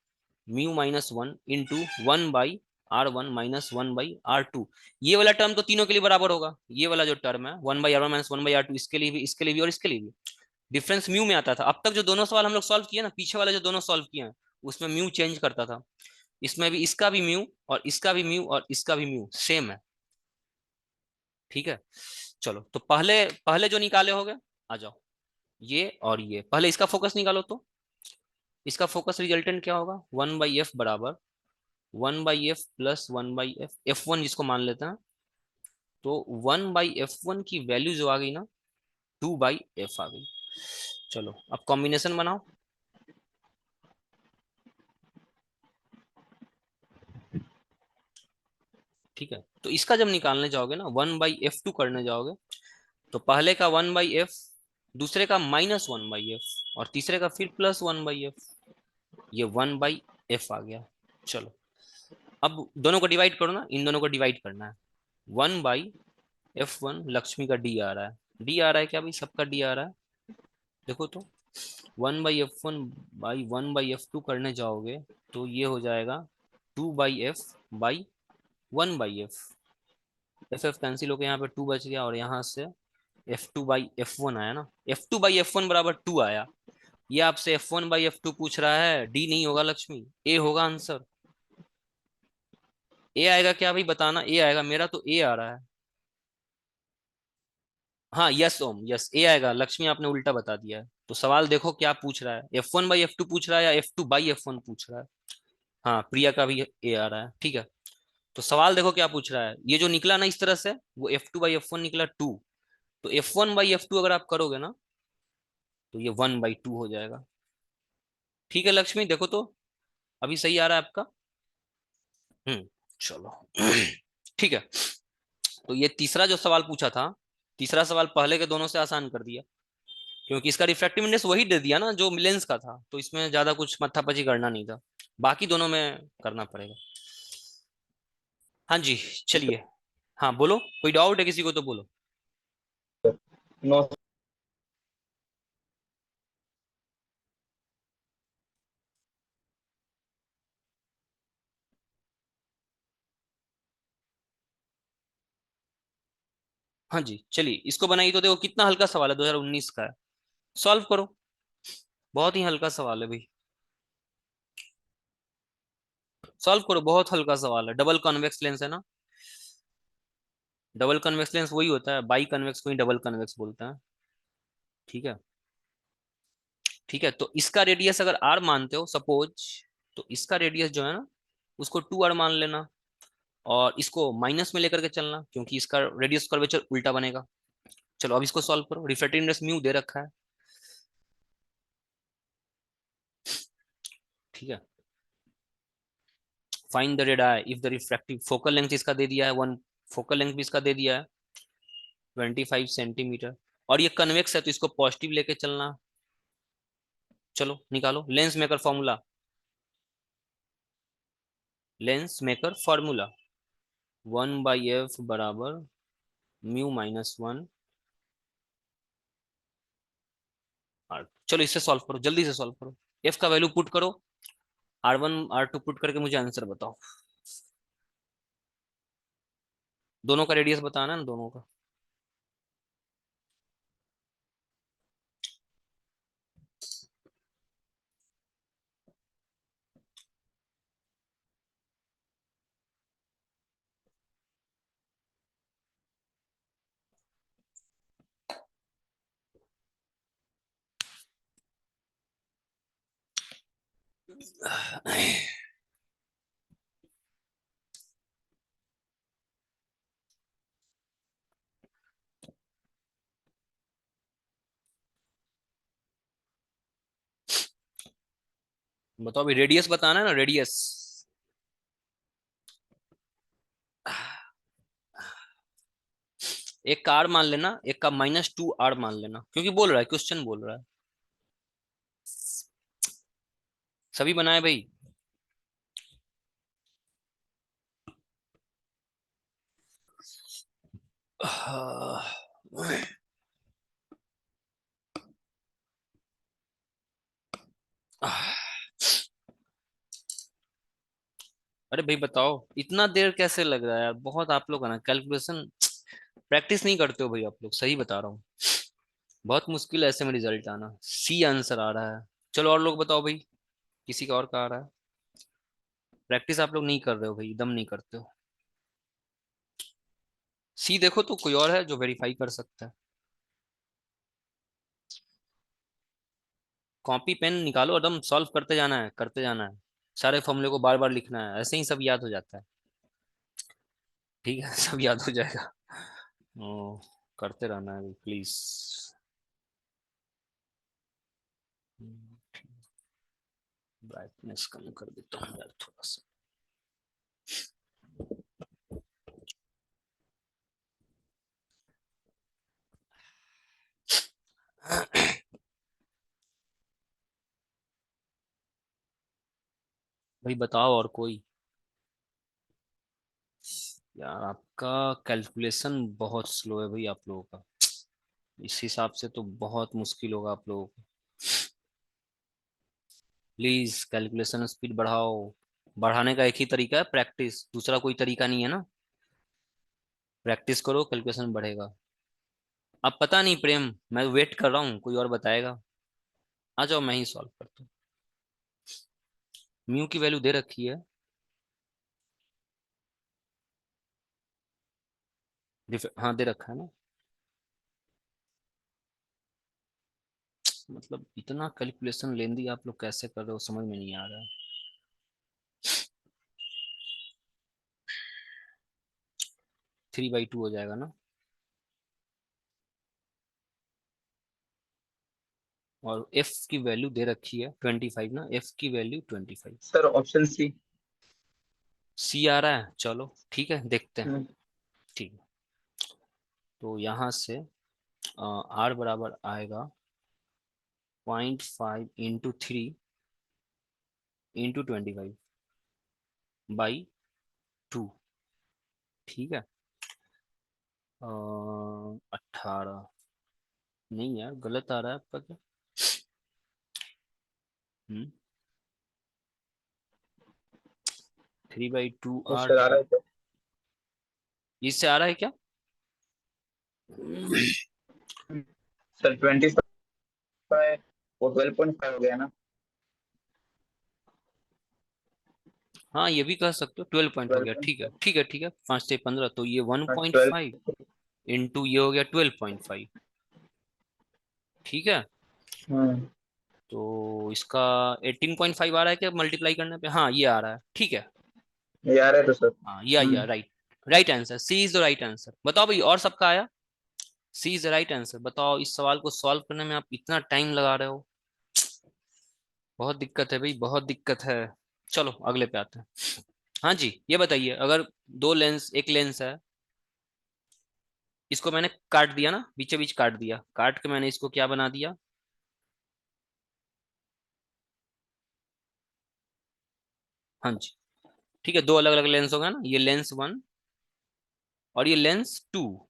mu minus 1 into 1/r1 - 1/r2। ये वाला टर्म तो तीनों के लिए बराबर होगा, ये वाला जो टर्म है 1/r1 - 1/r2, इसके लिए भी, इसके लिए भी और इसके लिए भी। डिफरेंस म्यू में आता था। अब तक जो दोनों सवाल हम लोग सॉल्व किए ना, पीछे वाले जो दोनों सॉल्व किए हैं उसमें म्यू चेंज करता था। इसमें भी इसका भी म्यू और इसका भी म्यू और इसका भी म्यू सेम है। ठीक है, चलो तो पहले पहले जो निकाले होगे आ जाओ, ये और ये पहले इसका फोकस निकालो। तो इसका फोकस रिजल्टेंट क्या होगा, 1/f बराबर 1/f प्लस 1/f, f1 जिसको मान लेते हैं, तो 1/f1 की वैल्यू जो आ गई ना 2/f आ गई। चलो अब कॉम्बिनेशन बनाओ। ठीक है, तो इसका जब निकालने जाओगे ना 1/f2 करने जाओगे, तो पहले का 1/f, दूसरे का -1/f और तीसरे का फिर +1/f, ये 1/f आ गया। चलो अब दोनों को डिवाइड करो ना, इन दोनों को डिवाइड करना है। 1/f1 लक्ष्मी का डी आ रहा है, डी आ रहा है क्या भाई, सबका डी आ रहा है। देखो तो 1/f1/1/f2 करने जाओगे तो ये हो जाएगा 2/f/1/f, एफ एफ कैंसिल होकर यहाँ पे 2 बच गया, और यहाँ से f2/f1 आया ना, f2/f1 बराबर 2 आया। ये आपसे f1/f2 पूछ रहा है, डी नहीं होगा लक्ष्मी, ए होगा आंसर। ए आएगा क्या भाई बताना, ए आएगा, मेरा तो ए आ रहा है। हाँ यस ओम, यस ए आएगा लक्ष्मी, आपने उल्टा बता दिया है। तो सवाल देखो क्या पूछ रहा है, f1/f2 पूछ रहा है या f2/f1 पूछ रहा है। हाँ प्रिया का भी ए आ रहा है, ठीक है। तो सवाल देखो क्या पूछ रहा है, ये जो निकला ना इस तरह से वो f2/f1 निकला 2, तो f1/f2 अगर आप करोगे ना तो ये 1/2 हो जाएगा। ठीक है लक्ष्मी, देखो तो अभी सही आ रहा है आपका। चलो ठीक है, तो ये तीसरा जो सवाल पूछा था, तीसरा सवाल पहले के दोनों से आसान कर दिया, क्योंकि इसका रिफ्रैक्टिव इंडेक्स वही दे दिया ना जो लेंस का था, तो इसमें ज्यादा कुछ मत्थापची करना नहीं था, बाकी दोनों में करना पड़ेगा। हाँ जी, चलिए, हाँ बोलो, कोई डाउट है किसी को तो बोलो। नो। हाँ जी चलिए, इसको बनाइए तो देखो कितना हल्का सवाल है, 2019 का है, सॉल्व करो, बहुत ही हल्का सवाल है भाई, सॉल्व करो, बहुत हल्का सवाल है। डबल कॉन्वेक्स लेंस है ना, डबल कन्वेक्स लेंस वही होता है, बाई कन्वेक्स को ही डबल कन्वेक्स बोलते हैं। ठीक है, ठीक है, तो इसका रेडियस अगर आर मानते हो सपोज, तो इसका रेडियस जो है ना उसको 2r मान लेना, और इसको माइनस में लेकर के चलना, क्योंकि इसका रेडियस कर्वेचर उल्टा बनेगा। चलो अब इसको सॉल्व करो, रिफ्रैक्टिव इंडेक्स म्यू दे रखा है। ठीक है, find the red I if the refractive focal length इसका दे दिया है 1, फोकल लेंथ भी इसका दे दिया है 25 सेंटीमीटर, और ये कन्वेक्स है तो इसको पॉजिटिव लेके चलना। चलो निकालो lens maker formula, lens maker formula 1/f बराबर μ - 1 आर। चलो इससे सॉल्व करो, जल्दी से सॉल्व करो, एफ का वैल्यू पुट करो, R1 R2 पुट करके मुझे आंसर बताओ। दोनों का रेडियस बताना है ना, दोनों का। बताओ भाई, रेडियस बताना है ना, रेडियस। एक का आर मान लेना, एक का -2 r मान लेना, क्योंकि बोल रहा है, क्वेश्चन बोल रहा है। सभी बनाए भाई। अरे भाई बताओ, इतना देर कैसे लग रहा है यार, बहुत आप लोग है ना कैलकुलेशन प्रैक्टिस नहीं करते हो भाई आप लोग, सही बता रहा हूँ। बहुत मुश्किल है ऐसे में रिजल्ट आना। सी आंसर आ रहा है। चलो और लोग बताओ भाई, किसी का और का आ रहा है। प्रैक्टिस आप लोग नहीं कर रहे हो भाई, एकदम नहीं करते हो। सी देखो तो कोई और है जो वेरीफाई कर सकता है। कॉपी पेन निकालो, एकदम सॉल्व करते जाना है, करते जाना है। सारे फॉर्मूले को बार बार लिखना है, ऐसे ही सब याद हो जाता है। ठीक है सब याद हो जाएगा। ओ, करते रहना है प्लीज। ब्राइटनेस कम कर देता हूँ यार थोड़ा सा। भाई बताओ और कोई। यार आपका कैलकुलेशन बहुत स्लो है भाई आप लोगों का, इस हिसाब से तो बहुत मुश्किल होगा आप लोगों को। प्लीज कैलकुलेशन स्पीड बढ़ाओ। बढ़ाने का एक ही तरीका है, प्रैक्टिस, दूसरा कोई तरीका नहीं है ना। प्रैक्टिस करो, कैलकुलेशन बढ़ेगा। अब पता नहीं प्रेम, मैं वेट कर रहा हूँ, कोई और बताएगा। आ जाओ, मैं ही सॉल्व करता हूँ। म्यू की वैल्यू दे रखी है। हाँ दे रखा है ना। मतलब इतना कैलकुलेशन लेंदी आप लोग कैसे कर रहे हो, समझ में नहीं आ रहा है। 3/2 हो जाएगा ना। और एफ की वैल्यू दे रखी है 25 ना, एफ की value 25। Sir option C. C आ रहा है, चलो ठीक है देखते हैं। ठीक है, तो यहाँ से आर बराबर आएगा 0.5 इंटू 3 इंटू 25/2। ठीक है। 18 नहीं यार, गलत आ रहा है आपका क्या। हम्म 3/2 तो आर सर आ रहा है क्या? इससे आ रहा है क्या। सर 25 और 12.5 हो गया ना। हाँ ये भी कह सकते हो, 12 पॉइंट हो गया, ठीक है 12.5। ठीक है ठीक है, 5 से 15 तो ये हाँ 1.5 12। इंटू ये हो गया 12.5। ठीक है, हम्म। तो इसका 18.5 आ रहा है क्या मल्टीप्लाई करने पे, हाँ ये आ रहा है, ठीक है। ये आ रहा है तो सर। हाँ या right, right answer, C is the right answer. बताओ भाई और सबका आया। C is the right answer. बताओ इस सवाल को सॉल्व करने में आप इतना टाइम लगा रहे हो, बहुत दिक्कत है भाई, बहुत दिक्कत है। चलो अगले पे आते हैं। हाँ जी, ये बताइए, अगर दो लेंस, एक लेंस है, इसको मैंने काट दिया ना, बीचों बीच काट दिया, काट के मैंने इसको क्या बना दिया। हाँ जी, ठीक है, दो अलग अलग लेंस हो गए ना, ये लेंस 1 और ये लेंस 2।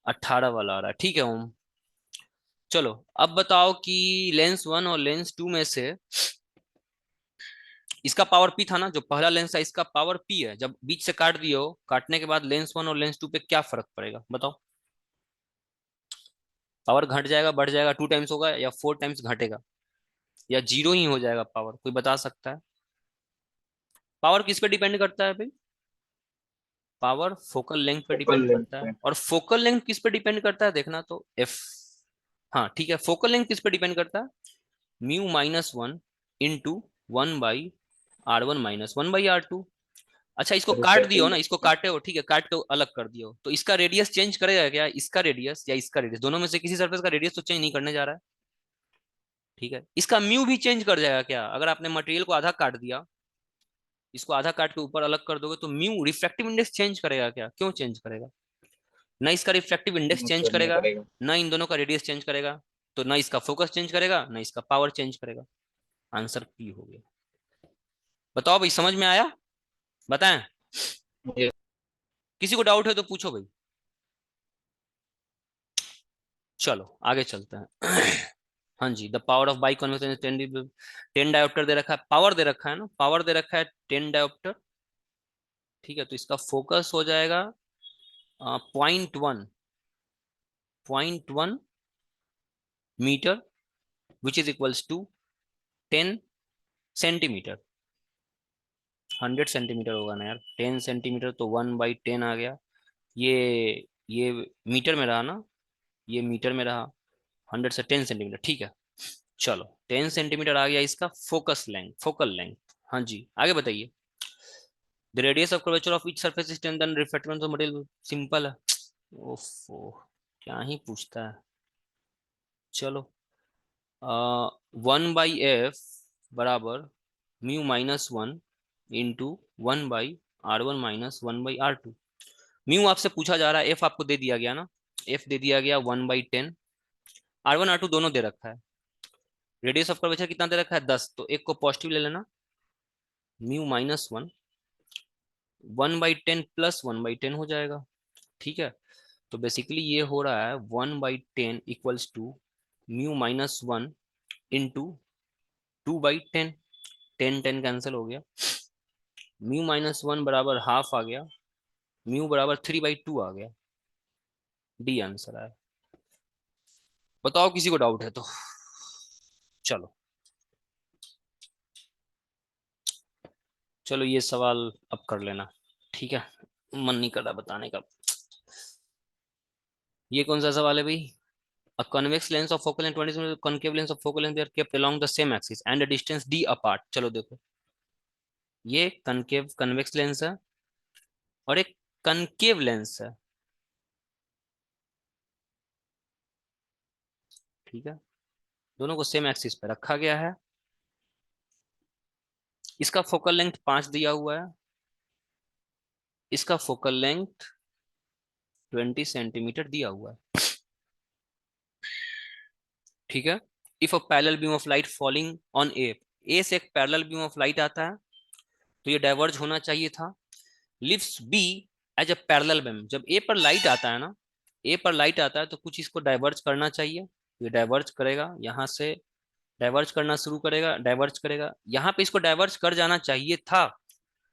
18 वाला आ रहा है, ठीक है ओम। चलो अब बताओ कि लेंस 1 और लेंस 2 में से इसका पावर पी था ना, जो पहला लेंस है इसका पावर पी है, जब बीच से काट दिए हो, काटने के बाद लेंस 1 और लेंस 2 पे क्या फर्क पड़ेगा बताओ। पावर घट जाएगा, बढ़ जाएगा, 2 टाइम्स होगा या 4 टाइम्स घटेगा, या जीरो ही हो जाएगा पावर, कोई बता सकता है। पावर किस पे डिपेंड करता है भाई। पावर फोकल लेंथ पे फोकल डिपेंड लेंथ करता है, पे। और फोकल लेंथ किस पे डिपेंड करता है देखना तो एफ। हाँ ठीक है, फोकल लेंथ किस पे डिपेंड करता है, म्यू -1 इंटू 1/r1 - 1/r2। अच्छा इसको काट दियो ना, Refracting इसको काटे हो, ठीक है, काट के अलग कर दियो, तो इसका रेडियस चेंज करेगा क्या, इसका रेडियस या इसका रेडियस, दोनों में से किसी सरफेस का रेडियस तो चेंज नहीं करने जा रहा है, ठीक है। इसका म्यू भी चेंज कर जाएगा क्या, अगर आपने मटेरियल को आधा काट दिया, इसको आधा काट के ऊपर अलग कर दोगे तो म्यू रिफ्रैक्टिव इंडेक्स चेंज करेगा क्या, क्यों चेंज करेगा, ना इसका रिफ्रैक्टिव इंडेक्स चेंज नहीं करेगा, करेगा। ना इन दोनों का रेडियस चेंज करेगा, तो ना इसका फोकस चेंज करेगा, ना इसका पावर चेंज करेगा। आंसर पी हो गया। बताओ भाई, समझ में आया, बताएं, ये किसी को डाउट है तो पूछो भाई। चलो आगे चलते हैं। हाँ जी, the power of bi convection 10 dioptre दे रखा है, पावर दे रखा है ना, पावर दे रखा है 10 डायोप्टर, ठीक है। तो इसका फोकस हो जाएगा 0.1 metre which is equals to 10 centimetre. 100 centimetre होगा ना यार, 10 सेंटीमीटर तो 1/10 आ गया। ये मीटर में रहा ना, ये मीटर में रहा, 100 से 10 सेंटीमीटर, ठीक है। चलो 10 सेंटीमीटर आ गया इसका फोकस लेंथ, फोकल लेंथ। हाँ जी आगे बताइए। The radius of curvature of each surface is 10 then reflected of material, simple है। ओफो, क्या ही पूछता है। चलो 1/f बराबर μ-1 इंटू 1/r1 - 1/r2। म्यू आपसे पूछा जा रहा है, एफ आपको दे दिया गया ना, एफ दे दिया गया 1/10, r1 r2 दोनों दे रखा है, रेडियस ऑफ कर्वेचर कितना दे रखा है 10, तो एक को पॉजिटिव ले लेना, μ-1 1/10 प्लस 1/10 हो जाएगा, ठीक है। तो बेसिकली ये हो रहा है 1/10 इक्वल्स टू μ-1 इंटू 2/10, 10 10 कैंसिल हो गया, μ-1 बराबर हाफ आ गया, म्यू बराबर 3/2 आ गया, डी आंसर आया। बताओ किसी को डाउट है तो। चलो चलो ये सवाल अब कर लेना, ठीक है, मन नहीं कर रहा बताने का। ये कौन सा सवाल है भाई, a convex lens of focal length 20 cm, concave lens of focal length they are kept along the same axis and a distance d apart। चलो देखो, ये कनकेव कन्वेक्स लेंस है और एक कनकेव लेंस है, ठीक है, दोनों को सेम एक्सिस पे रखा गया है। इसका फोकल लेंथ 5 दिया हुआ है, इसका फोकल लेंथ 20 सेंटीमीटर दिया हुआ है, ठीक है। If a parallel beam of light falling on a से एक पैरेलल बीम ऑफ लाइट आता है, तो ये डाइवर्ज होना चाहिए था, leaves B as a parallel beam. जब ए पर लाइट आता है ना, ए पर लाइट आता है तो कुछ इसको डाइवर्ज करना चाहिए, ये डाइवर्ज करेगा, यहाँ से डाइवर्ज करना शुरू करेगा, डाइवर्ज करेगा, यहाँ पे इसको डाइवर्ज कर जाना चाहिए था,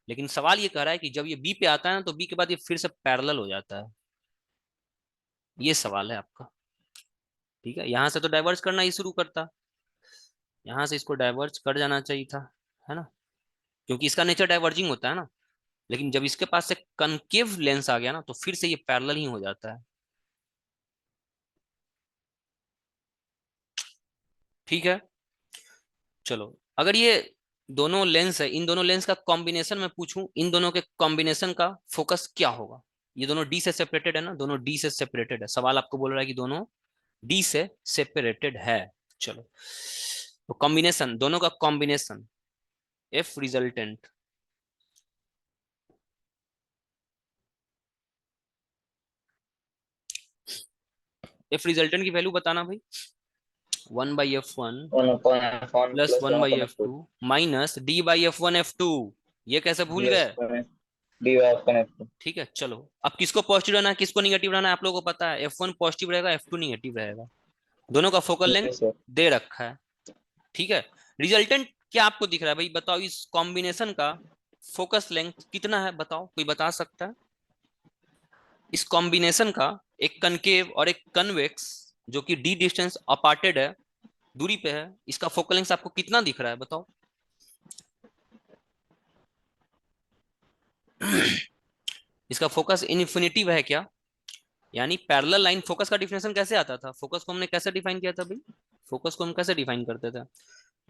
लेकिन सवाल ये कह रहा है कि जब ये बी पे आता है ना तो बी के बाद ये फिर से पैरेलल हो जाता है, ये सवाल है आपका, ठीक है। यहाँ से तो डाइवर्ज करना ही शुरू करता, यहाँ से इसको डाइवर्ज कर जाना चाहिए था, है ना, क्योंकि इसका नेचर डाइवर्जिंग होता है ना, लेकिन जब इसके पास से कनकेव लेंस आ गया ना तो फिर से ये पैरेलल ही हो जाता है, ठीक है। चलो अगर ये दोनों लेंस है, इन दोनों लेंस का कॉम्बिनेशन में पूछूं, इन दोनों के कॉम्बिनेशन का फोकस क्या होगा, ये दोनों डी से सेपरेटेड है ना, दोनों डी से सेपरेटेड है, सवाल आपको बोल रहा है कि दोनों डी से सेपरेटेड है। चलो तो कॉम्बिनेशन, दोनों का combination F resultant, F resultant की वैल्यू बताना भाई, 1/f1 1/f1 plus plus 1/f2 1/f2 minus d/f1 f2, ये कैसे भूल गए, d/f1 f2। ठीक है। चलो अब किसको पॉजिटिव रहना है किसको निगेटिव रहना है आप लोगों को पता है, F1 पॉजिटिव रहेगा F2 निगेटिव रहेगा, दोनों का फोकल लेंथ यस सर। दे रखा है, ठीक है। रिजल्टेंट क्या आपको दिख रहा है भाई, बताओ इस कॉम्बिनेशन का फोकस लेंथ कितना है, बताओ कोई बता सकता है, इस कॉम्बिनेशन का, एक कनकेव और एक कन्वेक्स जो कि डी डिस्टेंस अपार्टेड है, दूरी पे है, इसका फोकल लेंथ आपको कितना दिख रहा है बताओ। इसका फोकस इन्फिनिटिव है क्या, यानी पैरेलल लाइन, फोकस का डिफिनेशन कैसे आता था, फोकस को हमने कैसे डिफाइन किया था भाई, फोकस को हम कैसे डिफाइन करते थे,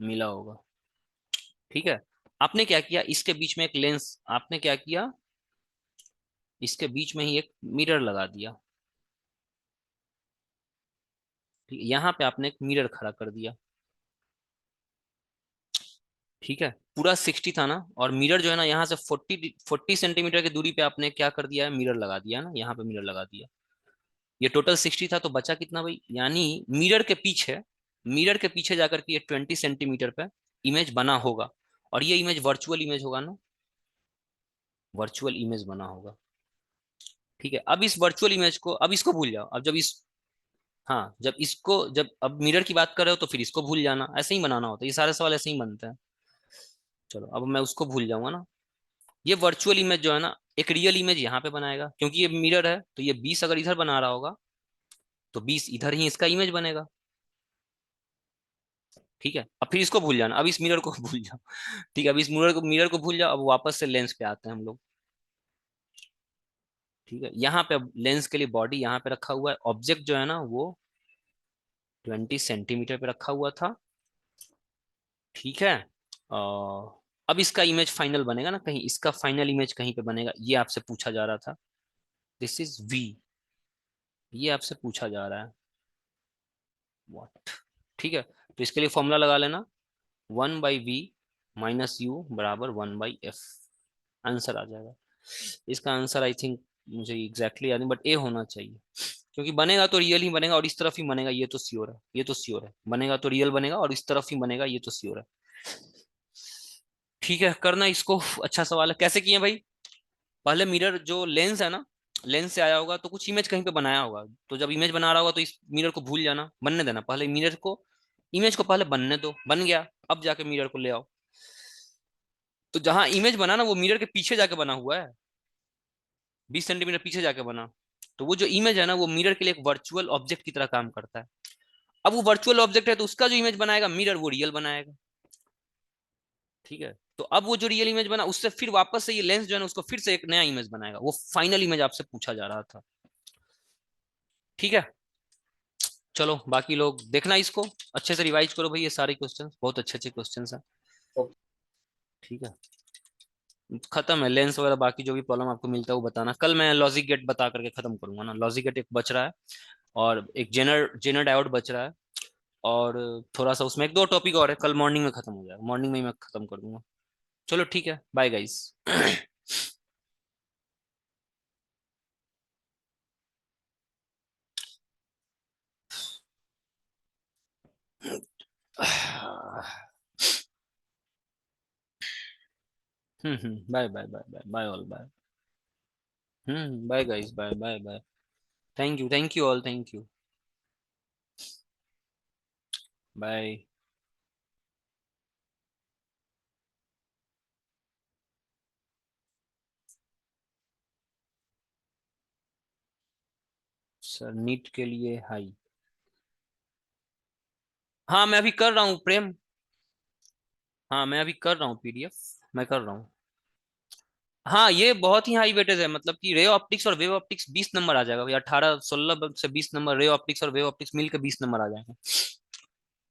मिला होगा। ठीक है, आपने क्या किया, इसके बीच में एक लेंस, आपने क्या किया, इसके बीच में ही एक मिरर लगा दिया। ठीक है, यहाँ पे आपने एक मिरर खड़ा कर दिया। ठीक है, पूरा 60 था ना, और मिरर जो है ना यहाँ से 40 सेंटीमीटर की दूरी पे आपने क्या कर दिया है, मिरर लगा दिया ना, यहाँ पे मिरर लगा दिया। ये टोटल 60 था, तो बचा कितना भाई, यानी मिरर के पीछे जाकर के ये 20 सेंटीमीटर पे इमेज बना होगा, और ये इमेज वर्चुअल इमेज होगा ना, वर्चुअल इमेज बना होगा। ठीक है, अब इस वर्चुअल इमेज को, अब इसको भूल जाओ, अब जब इस, हाँ जब इसको, जब अब मिरर की बात कर रहे हो तो फिर इसको भूल जाना, ऐसे ही बनाना होता है, ये सारे सवाल ऐसे ही बनते हैं। चलो अब मैं उसको भूल जाऊंगा ना, ये वर्चुअल इमेज जो है ना, एक रियल इमेज यहाँ पे बनाएगा, क्योंकि ये मिरर है, तो ये 20 अगर इधर बना रहा होगा तो 20 इधर ही इसका इमेज बनेगा। ठीक है, अब फिर इसको भूल जाना, अब इस मिरर को भूल जाओ। ठीक है, अब इस मिरर को भूल जाओ, अब वापस से लेंस पे आते हैं हम लोग। ठीक है, यहाँ पे अब लेंस के लिए बॉडी यहाँ पे रखा हुआ है, ऑब्जेक्ट जो है ना वो 20 सेंटीमीटर पे रखा हुआ था। ठीक है, अब इसका इमेज फाइनल बनेगा ना, कहीं इसका फाइनल इमेज कहीं पे बनेगा, ये आपसे पूछा जा रहा था। दिस इज वी, ये आपसे पूछा जा रहा है व्हाट। ठीक है, तो इसके लिए फॉर्मूला लगा लेना, 1/v माइनस यू बराबर 1/f, आंसर आ जाएगा। इसका आंसर आई थिंक मुझे एग्जैक्टली याद नहीं, बट ए होना चाहिए, क्योंकि बनेगा तो रियल ही बनेगा और इस तरफ ही बनेगा, ये तो श्योर है, ये तो श्योर है, बनेगा तो रियल बनेगा और इस तरफ ही बनेगा, ये तो श्योर है। ठीक है, करना इसको, अच्छा सवाल है, कैसे किए भाई, पहले मिरर जो लेंस है ना, लेंस से आया होगा तो कुछ इमेज कहीं पे बनाया होगा, तो जब इमेज बना रहा होगा तो इस मिरर को भूल जाना, बनने देना, पहले मिरर को, इमेज को पहले बनने दो, बन गया, अब जाके मिरर को ले आओ। तो जहां इमेज बना ना वो मिरर के पीछे जाके बना हुआ है, 20 सेंटीमीटर पीछे जाके बना, तो वो जो इमेज है ना वो मिरर के लिए एक वर्चुअल ऑब्जेक्ट की तरह काम करता है। अब वो वर्चुअल ऑब्जेक्ट है तो उसका जो इमेज बनाएगा मिरर, वो रियल बनाएगा। ठीक है, तो अब वो जो रियल इमेज बना उससे फिर वापस से ये लेंस जो है ना उसको फिर से एक नया इमेज बनाएगा, वो फाइनल इमेज आपसे पूछा जा रहा था। ठीक है, चलो बाकी लोग देखना, इसको अच्छे से रिवाइज करो भाई, ये सारे क्वेश्चन बहुत अच्छे अच्छे क्वेश्चन हैं। ठीक है, खत्म है लेंस वगैरह, बाकी जो भी प्रॉब्लम आपको मिलता है वो बताना, कल मैं लॉजिक गेट बता करके खत्म करूंगा ना, लॉजिक गेट एक बच रहा है, और एक जेनर जेनर डायोड बच रहा है, और थोड़ा सा उसमें एक दो टॉपिक और है, कल मॉर्निंग में खत्म हो जाएगा, मॉर्निंग में ही मैं खत्म कर दूंगा। चलो ठीक है, bye guys. Bye bye bye bye bye all bye. Bye guys, bye bye bye. Thank you all, thank you, bye. Sir NEET के लिए हाई, हाँ मैं अभी कर रहा हूँ प्रेम, हाँ मैं अभी कर रहा हूँ पीडीएफ, मैं कर रहा हूँ। हाँ ये बहुत ही हाई वेटेज है, मतलब कि रे ऑप्टिक्स और वेव ऑप्टिक्स 20 नंबर आ जाएगा भाई, 18 16 से 20 नंबर, रे ऑप्टिक्स मिलकर 20 नंबर आ जाएगा।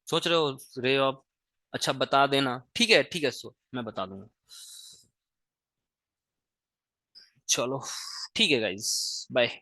सोच रहे हो रे ऑप, अच्छा बता देना, ठीक है सो मैं बता दूंगा। चलो ठीक है गाइज, बाय।